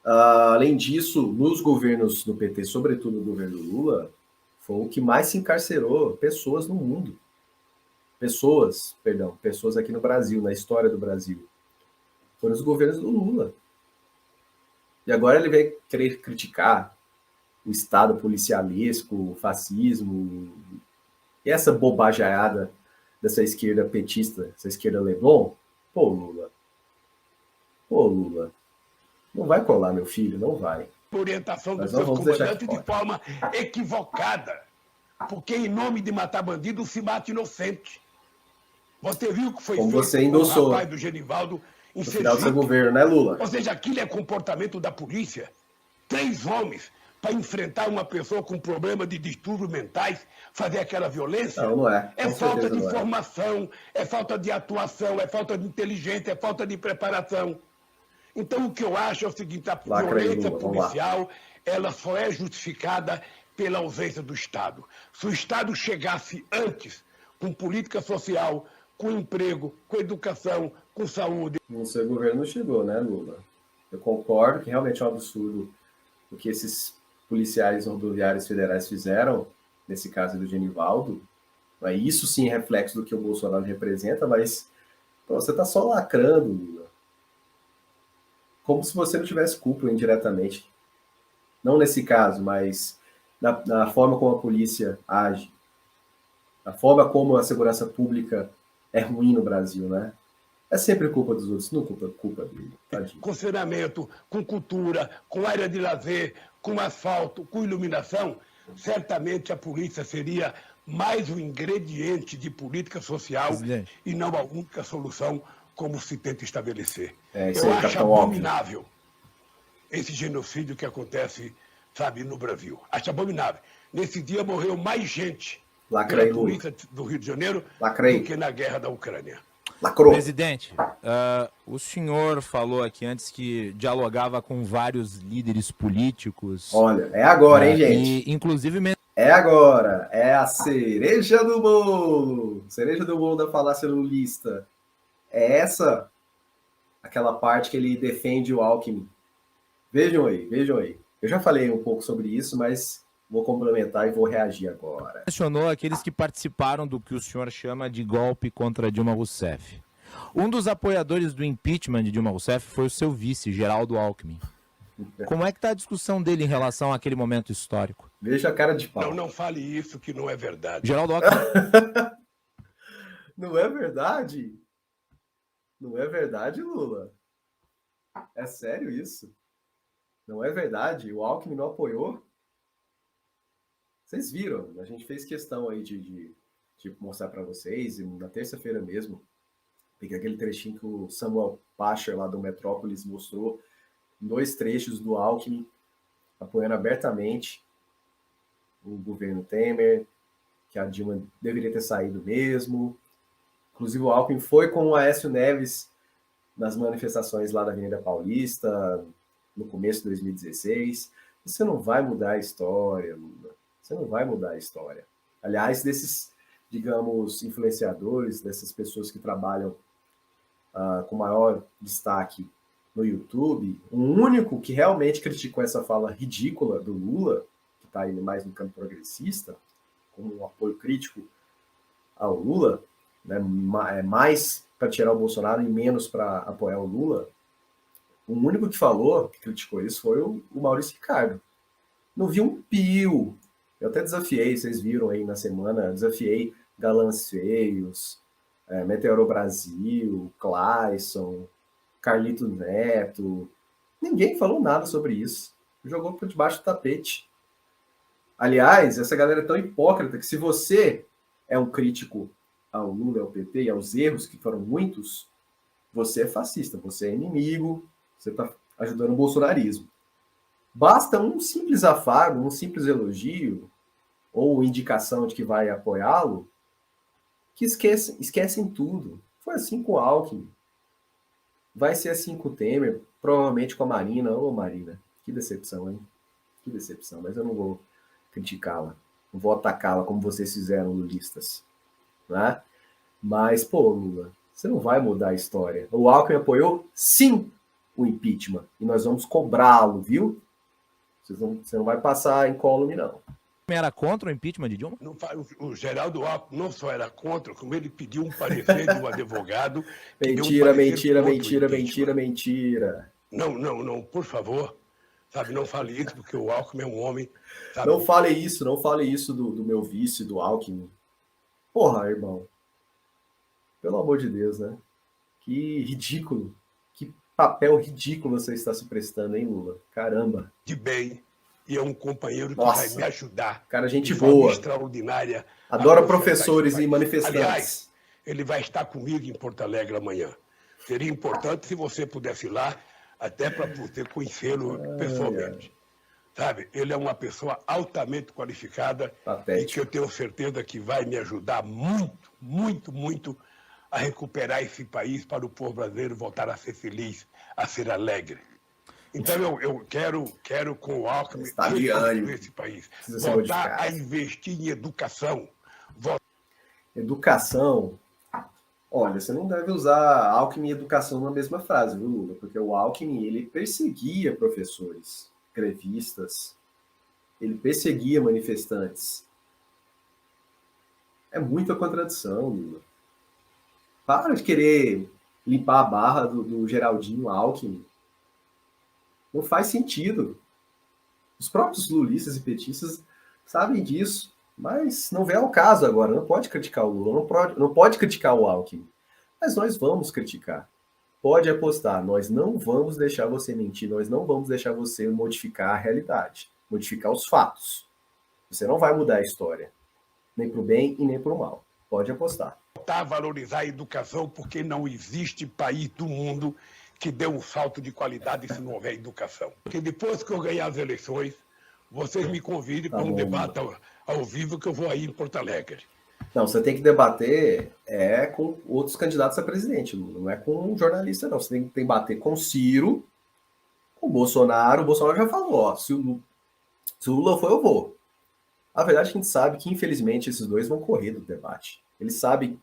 Além disso, nos governos do PT, sobretudo no governo Lula, foi o que mais se encarcerou pessoas no mundo. Pessoas aqui no Brasil, na história do Brasil. Foram os governos do Lula. E agora ele vai querer criticar o Estado policialesco, o fascismo, e essa bobajaiada dessa esquerda petista, essa esquerda Leblon. Pô, Lula. Não vai colar, meu filho, não vai. Orientação dos seus comandantes de forma equivocada. Porque em nome de matar bandido se mata inocente. Você viu que foi feito com o rapaz do Genivaldo em no final do seu governo, né, Lula? Ou seja, aquilo é comportamento da polícia. 3 homens para enfrentar uma pessoa com problema de distúrbios mentais, fazer aquela violência. Não é. É falta de formação, é falta de atuação, é falta de inteligência, é falta de preparação. Então, o que eu acho é o seguinte, a violência policial, ela só é justificada pela ausência do Estado. Se o Estado chegasse antes, com política social, com emprego, com educação, com saúde... No seu governo não chegou, né, Lula? Eu concordo que realmente é um absurdo o que esses policiais rodoviários federais fizeram, nesse caso do Genivaldo. Isso sim é reflexo do que o Bolsonaro representa, mas você está só lacrando, Lula. Como se você não tivesse culpa indiretamente. Não nesse caso, mas na forma como a polícia age. A forma como a segurança pública é ruim no Brasil, né? É sempre culpa dos outros, não culpa dele. Tadinho. Com saneamento, com cultura, com área de lazer, com asfalto, com iluminação, certamente a polícia seria mais um ingrediente de política social e não a única solução como se tenta estabelecer. Eu acho abominável esse genocídio que acontece, sabe, no Brasil. Acho abominável. Nesse dia morreu mais gente pela polícia do Rio de Janeiro do que na guerra da Ucrânia. Lacrou. Presidente, o senhor falou aqui antes que dialogava com vários líderes políticos. Olha, é agora, hein, gente? E, inclusive... É agora. É a cereja do bolo. Cereja do bolo da falácia lulista. É essa, aquela parte que ele defende o Alckmin. Vejam aí, vejam aí. Eu já falei um pouco sobre isso, mas vou complementar e vou reagir agora. Mencionou aqueles que participaram do que o senhor chama de golpe contra Dilma Rousseff. Um dos apoiadores do impeachment de Dilma Rousseff foi o seu vice, Geraldo Alckmin. Como é que está a discussão dele em relação àquele momento histórico? Veja a cara de pau. Não fale isso que não é verdade. Geraldo Alckmin. Não é verdade? Não é verdade, Lula? É sério isso? Não é verdade? O Alckmin não apoiou? Vocês viram? A gente fez questão aí de mostrar para vocês, e na terça-feira mesmo, peguei aquele trechinho que o Samuel Pacher, lá do Metrópolis, mostrou, 2 trechos do Alckmin apoiando abertamente o governo Temer, que a Dilma deveria ter saído mesmo. Inclusive o Alckmin foi com o Aécio Neves nas manifestações lá da Avenida Paulista, no começo de 2016. Você não vai mudar a história, Lula. Você não vai mudar a história. Aliás, desses, digamos, influenciadores, dessas pessoas que trabalham com maior destaque no YouTube, o único que realmente criticou essa fala ridícula do Lula, que está aí mais no campo progressista, como um apoio crítico ao Lula, né, mais para tirar o Bolsonaro e menos para apoiar o Lula, o único que falou, que criticou isso, foi o Maurício Ricardo. Não vi um pio. Eu até desafiei, vocês viram aí na semana, desafiei Galãs Feios, Meteoro Brasil, Clayson, Carlito Neto. Ninguém falou nada sobre isso. Jogou por debaixo do tapete. Aliás, essa galera é tão hipócrita que se você é um crítico ao Lula, ao PT e aos erros, que foram muitos, você é fascista, você é inimigo, você está ajudando o bolsonarismo. Basta um simples afago, um simples elogio ou indicação de que vai apoiá-lo, que esquecem tudo. Foi assim com o Alckmin. Vai ser assim com o Temer, provavelmente com a Marina. Ô, Marina, que decepção, hein? Que decepção, mas eu não vou criticá-la. Não vou atacá-la como vocês fizeram, lulistas. Né? Mas, pô, Lula, você não vai mudar a história. O Alckmin apoiou, sim, o impeachment. E nós vamos cobrá-lo, viu? Você não vai passar incólume, não. Era contra o impeachment de Dilma? O Geraldo Alckmin não só era contra, como ele pediu um parecer de um advogado... Mentira. Não, por favor. Sabe, não fale isso, porque o Alckmin é um homem... Sabe? Não fale isso do meu vice, do Alckmin. Porra, irmão. Pelo amor de Deus, né? Que ridículo. Que papel ridículo você está se prestando, hein, Lula? Caramba. De bem. E é um companheiro que vai me ajudar. Cara, gente boa. Extraordinária. Adora professores e manifestantes. Aliás, ele vai estar comigo em Porto Alegre amanhã. Seria importante se você pudesse ir lá, até para poder conhecê-lo pessoalmente. Sabe, ele é uma pessoa altamente qualificada e que eu tenho certeza que vai me ajudar muito, muito, muito a recuperar esse país para o povo brasileiro voltar a ser feliz, a ser alegre. Então eu quero com o Alckmin nesse país voltar a investir em educação. Educação? Olha, você não deve usar Alckmin e educação na mesma frase, viu, Lula? Porque o Alckmin, ele perseguia professores, grevistas, ele perseguia manifestantes. É muita contradição, Lula. Para de querer limpar a barra do Geraldinho Alckmin. Não faz sentido. Os próprios lulistas e petistas sabem disso, mas não vem ao caso agora. Não pode criticar o Lula, não pode criticar o Alckmin. Mas nós vamos criticar. Pode apostar, nós não vamos deixar você mentir, nós não vamos deixar você modificar a realidade, modificar os fatos. Você não vai mudar a história, nem para o bem e nem para o mal. Pode apostar. Voltar a valorizar a educação, porque não existe país do mundo que dê um salto de qualidade se não houver educação. Porque depois que eu ganhar as eleições, vocês me convidem para um debate ao vivo que eu vou aí em Porto Alegre. Não, você tem que debater com outros candidatos a presidente, não é com um jornalista, não. Você tem que debater com o Ciro, com o Bolsonaro. O Bolsonaro já falou, ó, se o Lula for, eu vou. A verdade é que a gente sabe que, infelizmente, esses dois vão correr do debate. Eles sabem,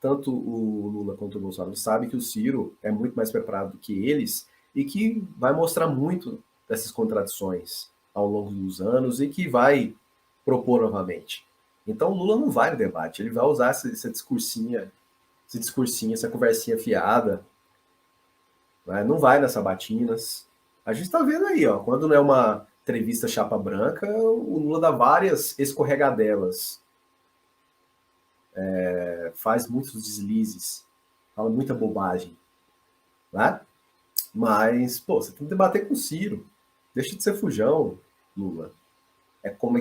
tanto o Lula quanto o Bolsonaro, sabem que o Ciro é muito mais preparado do que eles e que vai mostrar muito dessas contradições ao longo dos anos e que vai propor novamente. Então o Lula não vai no debate, ele vai usar essa discursinha, essa conversinha fiada, né? Não vai nas sabatinas. A gente está vendo aí, ó, quando não é uma entrevista chapa branca, o Lula dá várias escorregadelas, faz muitos deslizes, fala muita bobagem, né? Mas, pô, você tem que debater com o Ciro, deixa de ser fujão, Lula. É como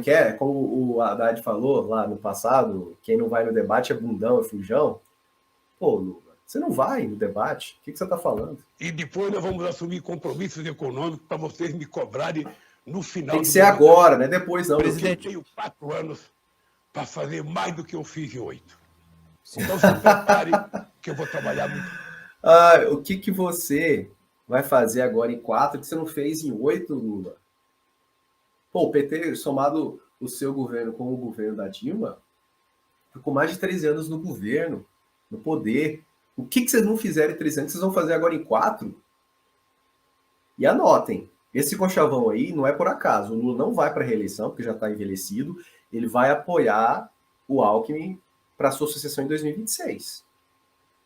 o Haddad falou lá no passado, quem não vai no debate é bundão, é fujão. Pô, Lula, você não vai no debate, o que você está falando? E depois nós vamos assumir compromissos econômicos para vocês me cobrarem no final. Tem que ser agora, né? Depois não. Presidente, eu tenho 4 anos para fazer mais do que eu fiz em 8. Então se prepare que eu vou trabalhar muito. O que você vai fazer agora em 4 que você não fez em 8, Lula? Pô, o PT, somado o seu governo com o governo da Dilma, ficou mais de 13 anos no governo, no poder. O que vocês não fizeram em 3 anos, vocês vão fazer agora em 4? E anotem, esse conchavão aí não é por acaso. O Lula não vai para a reeleição, porque já está envelhecido. Ele vai apoiar o Alckmin para a sua sucessão em 2026.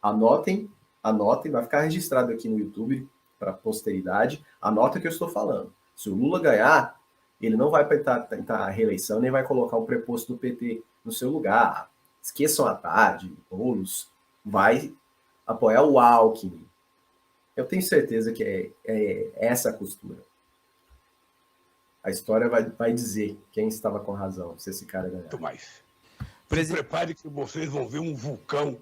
Anotem, vai ficar registrado aqui no YouTube para a posteridade. Anotem o que eu estou falando. Se o Lula ganhar, ele não vai tentar a reeleição, nem vai colocar o preposto do PT no seu lugar. Esqueçam a tarde, Boulos. Vai apoiar o Alckmin. Eu tenho certeza que é essa a costura. A história vai dizer quem estava com razão, se esse cara ganhar. Muito mais. Se prepare que vocês vão ver um vulcão,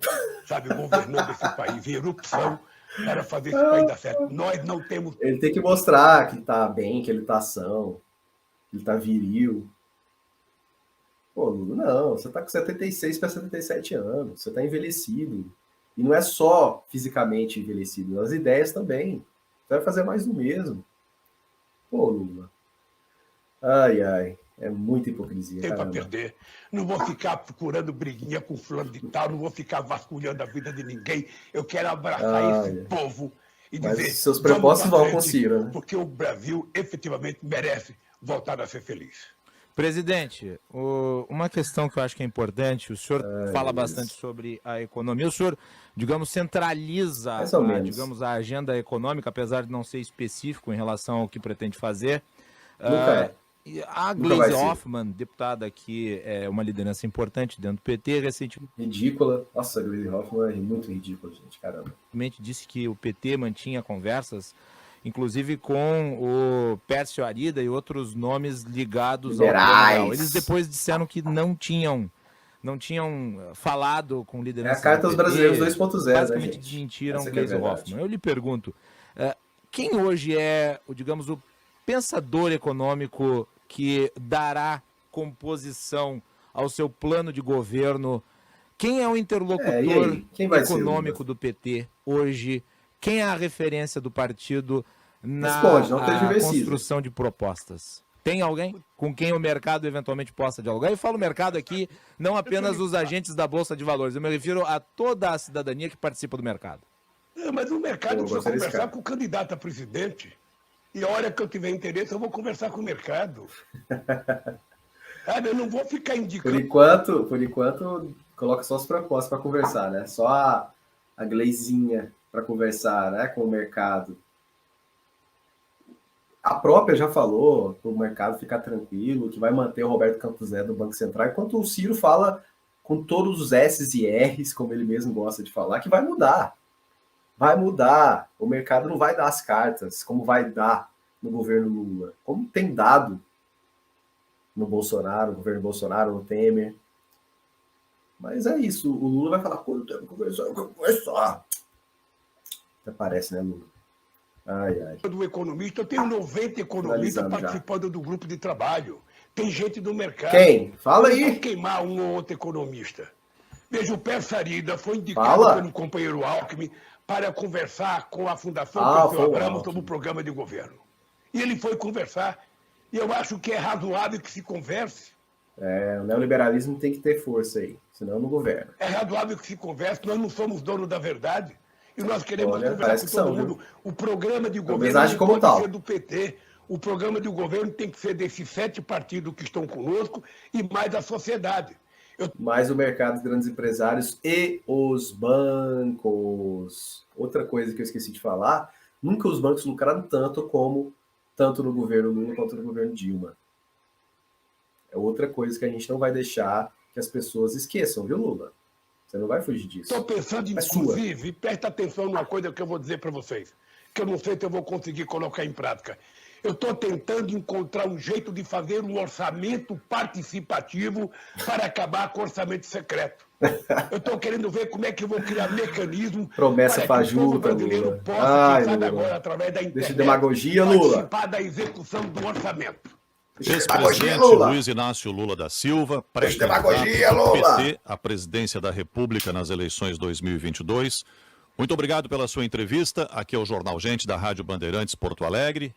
sabe, governando esse país, em erupção, para fazer esse país dar certo. Nós não temos... Ele tem que mostrar que está bem, que ele está são, que ele está viril. Pô, Lula, não, você está com 76 para 77 anos, você está envelhecido. E não é só fisicamente envelhecido, as ideias também. Você vai fazer mais do mesmo. Pô, Lula. Ai, é muita hipocrisia. Tem para perder. Não vou ficar procurando briguinha com fulano de tal, não vou ficar vasculhando a vida de ninguém. Eu quero abraçar esse povo e dizer... Mas seus propostos vão com o Ciro, né? Porque o Brasil efetivamente merece voltar a ser feliz. Presidente, uma questão que eu acho que é importante, o senhor fala bastante sobre a economia, o senhor, digamos, centraliza digamos, a agenda econômica, apesar de não ser específico em relação ao que pretende fazer. A Gleisi Hoffmann, deputada que é uma liderança importante dentro do PT, recentemente... Ridícula. Nossa, a Gleisi Hoffmann é muito ridícula, gente, caramba. Disse que o PT mantinha conversas, inclusive com o Pércio Arida e outros nomes ligados ao Plano. Eles depois disseram que não tinham falado com liderança. É a carta dos brasileiros 2.0, basicamente desmentiram Gleisi Hoffmann. Eu lhe pergunto, quem hoje é, digamos, o pensador econômico que dará composição ao seu plano de governo? Quem é o interlocutor econômico do PT hoje? Quem é a referência do partido na construção de propostas? Tem alguém com quem o mercado eventualmente possa dialogar? Eu falo mercado aqui, não apenas os agentes da Bolsa de Valores, eu me refiro a toda a cidadania que participa do mercado. Mas o mercado precisa conversar com o candidato a presidente. E a hora que eu tiver interesse, eu vou conversar com o mercado. Eu não vou ficar indicando... Por enquanto, coloca só as propostas para conversar, né? Só a Gleisinha para conversar, né, com o mercado. A própria já falou para o mercado ficar tranquilo, que vai manter o Roberto Campos Neto do Banco Central, enquanto o Ciro fala com todos os S's e R's, como ele mesmo gosta de falar, que vai mudar. Vai mudar. O mercado não vai dar as cartas como vai dar no governo Lula. Como tem dado. no Bolsonaro, no governo Bolsonaro, no Temer. Mas é isso, o Lula vai falar, quando tem que conversar. Até parece, né, Lula? Ai, ai. Do economista, eu tenho 90 economistas participando do grupo de trabalho. Tem gente do mercado. Quem? Fala aí. Não queimar um ou outro economista. Veja, o Persarida foi indicado pelo companheiro Alckmin para conversar com a Fundação Perseu Abramo sobre o programa de governo. E ele foi conversar. E eu acho que é razoável que se converse. O neoliberalismo tem que ter força aí, senão não governa. É razoável que se converse, nós não somos donos da verdade. E nós queremos conversar com todo mundo. Viu? O programa de governo não pode ser do PT. O programa de governo tem que ser desses 7 partidos que estão conosco e mais a sociedade. Mais o mercado dos grandes empresários e os bancos. Outra coisa que eu esqueci de falar, nunca os bancos lucraram tanto no governo Lula quanto no governo Dilma. É outra coisa que a gente não vai deixar que as pessoas esqueçam, viu, Lula? Você não vai fugir disso. Estou pensando, inclusive, presta atenção numa coisa que eu vou dizer para vocês, que eu não sei se eu vou conseguir colocar em prática. Eu estou tentando encontrar um jeito de fazer um orçamento participativo para acabar com o orçamento secreto. Eu estou querendo ver como é que eu vou criar mecanismo promessa fajuta, brasileiro possa, quem sabe agora, através da internet, deixa de demagogia, Lula, participar da execução do orçamento. Ex-presidente Luiz Inácio Lula da Silva, pré-candidato do PT à presidência da República nas eleições 2022. Muito obrigado pela sua entrevista. Aqui é o Jornal Gente da Rádio Bandeirantes Porto Alegre.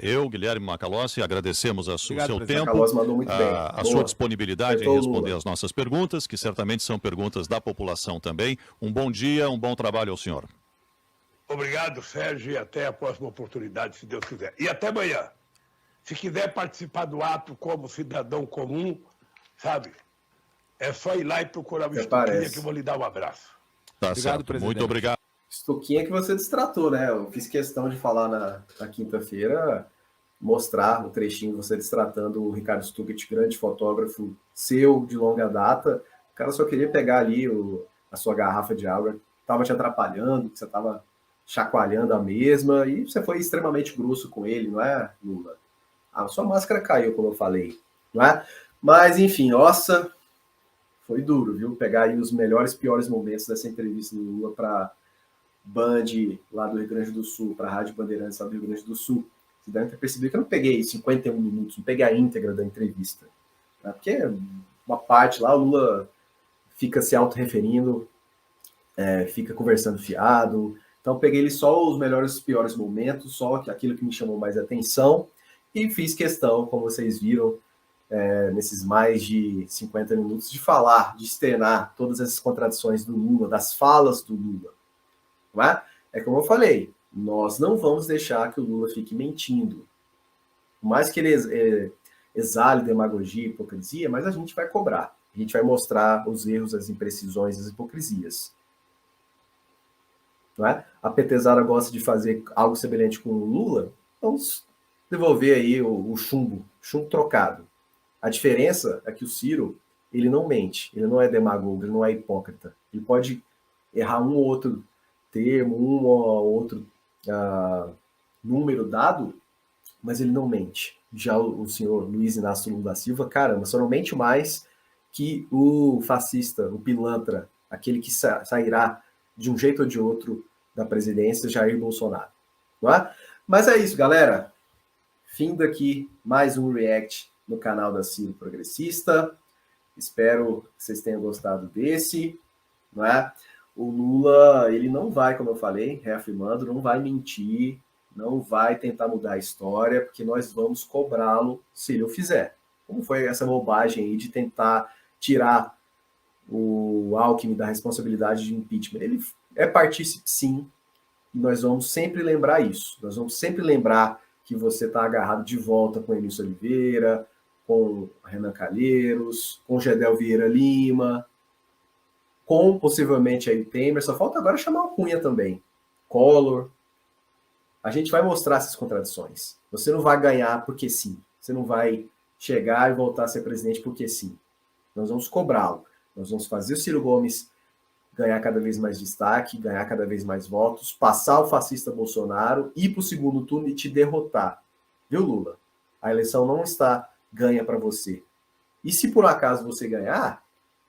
Eu, Guilherme Macalossi, agradecemos o seu tempo, a sua disponibilidade em responder as nossas perguntas, que certamente são perguntas da população também. Um bom dia, um bom trabalho ao senhor. Obrigado, Sérgio, e até a próxima oportunidade, se Deus quiser. E até amanhã. Se quiser participar do ato como cidadão comum, sabe, é só ir lá e procurar o Estuquinha que eu vou lhe dar um abraço. Tá obrigado, certo. Presidente. Muito obrigado. Estuquinha que você destratou, né? Eu fiz questão de falar na quinta-feira, mostrar o trechinho de você destratando o Ricardo Stuckert, grande fotógrafo seu de longa data. O cara só queria pegar ali a sua garrafa de água, estava te atrapalhando, você estava chacoalhando a mesma, e você foi extremamente grosso com ele, não é, Lula? A sua máscara caiu, como eu falei, não é? Mas, enfim, nossa, foi duro, viu? Pegar aí os melhores e piores momentos dessa entrevista do Lula para Band, lá do Rio Grande do Sul, para a Rádio Bandeirantes, lá do Rio Grande do Sul. Vocês devem ter percebido que eu não peguei 51 minutos, não peguei a íntegra da entrevista. Tá? Porque uma parte lá, o Lula fica se autorreferindo, fica conversando fiado. Então, peguei ele só os melhores e piores momentos, só aquilo que me chamou mais atenção. E fiz questão, como vocês viram, nesses mais de 50 minutos, de falar, de externar todas essas contradições do Lula, das falas do Lula. Não é? É como eu falei, nós não vamos deixar que o Lula fique mentindo. Por mais que ele exale demagogia e hipocrisia, mas a gente vai cobrar. A gente vai mostrar os erros, as imprecisões, as hipocrisias. Não é? A petezada gosta de fazer algo semelhante com o Lula, vamos devolver aí o chumbo trocado. A diferença é que o Ciro, ele não mente, ele não é demagogo, ele não é hipócrita. Ele pode errar um ou outro termo, um ou outro número dado, mas ele não mente. Já o senhor Luiz Inácio Lula da Silva, caramba, só não mente mais que o fascista, o pilantra, aquele que sairá de um jeito ou de outro da presidência, Jair Bolsonaro. Não é? Mas é isso, galera. Fim daqui mais um React no canal da Ciro Progressista. Espero que vocês tenham gostado desse, não é? O Lula, ele não vai, como eu falei, reafirmando, não vai mentir, não vai tentar mudar a história, porque nós vamos cobrá-lo se ele o fizer. Como foi essa bobagem aí de tentar tirar o Alckmin da responsabilidade de impeachment? Ele é partícipe, sim, e nós vamos sempre lembrar isso. Nós vamos sempre lembrar que você está agarrado de volta com Enício Oliveira, com Renan Calheiros, com Gedel Vieira Lima, com possivelmente aí Temer, só falta agora chamar o Cunha também, Collor. A gente vai mostrar essas contradições. Você não vai ganhar porque sim. Você não vai chegar e voltar a ser presidente porque sim. Nós vamos cobrá-lo. Nós vamos fazer o Ciro Gomes ganhar cada vez mais destaque, ganhar cada vez mais votos, passar o fascista Bolsonaro, ir para o segundo turno e te derrotar. Viu, Lula? A eleição não está ganha para você. E se por acaso você ganhar,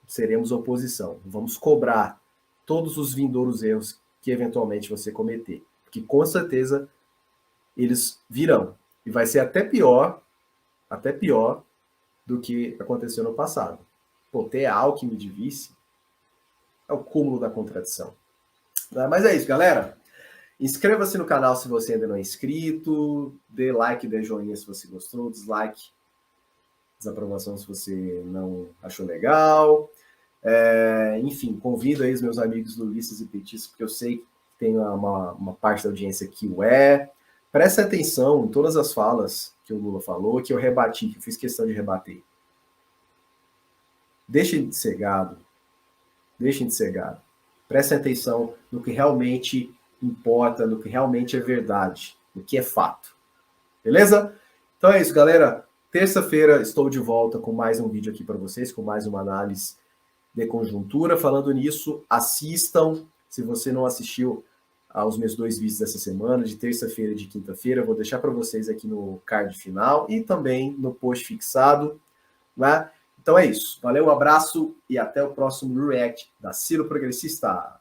seremos oposição. Vamos cobrar todos os vindouros erros que eventualmente você cometer. Porque com certeza eles virão. E vai ser até pior do que aconteceu no passado. Pô, ter Alckmin de vice é o cúmulo da contradição. Mas é isso, galera. Inscreva-se no canal se você ainda não é inscrito. Dê like, dê joinha se você gostou. Dislike, desaprovação se você não achou legal. Enfim, convido aí os meus amigos lulistas e petistas, porque eu sei que tem uma parte da audiência que o é. Preste atenção em todas as falas que o Lula falou, que eu rebati, que eu fiz questão de rebater. Deixem de ser gado. Deixem de ser gado. Prestem atenção no que realmente importa, no que realmente é verdade, no que é fato. Beleza? Então é isso, galera. Terça-feira estou de volta com mais um vídeo aqui para vocês, com mais uma análise de conjuntura. Falando nisso, assistam. Se você não assistiu aos meus 2 vídeos dessa semana, de terça-feira e de quinta-feira, vou deixar para vocês aqui no card final e também no post fixado. Né? Então é isso. Valeu, um abraço e até o próximo React da Ciro Progressista.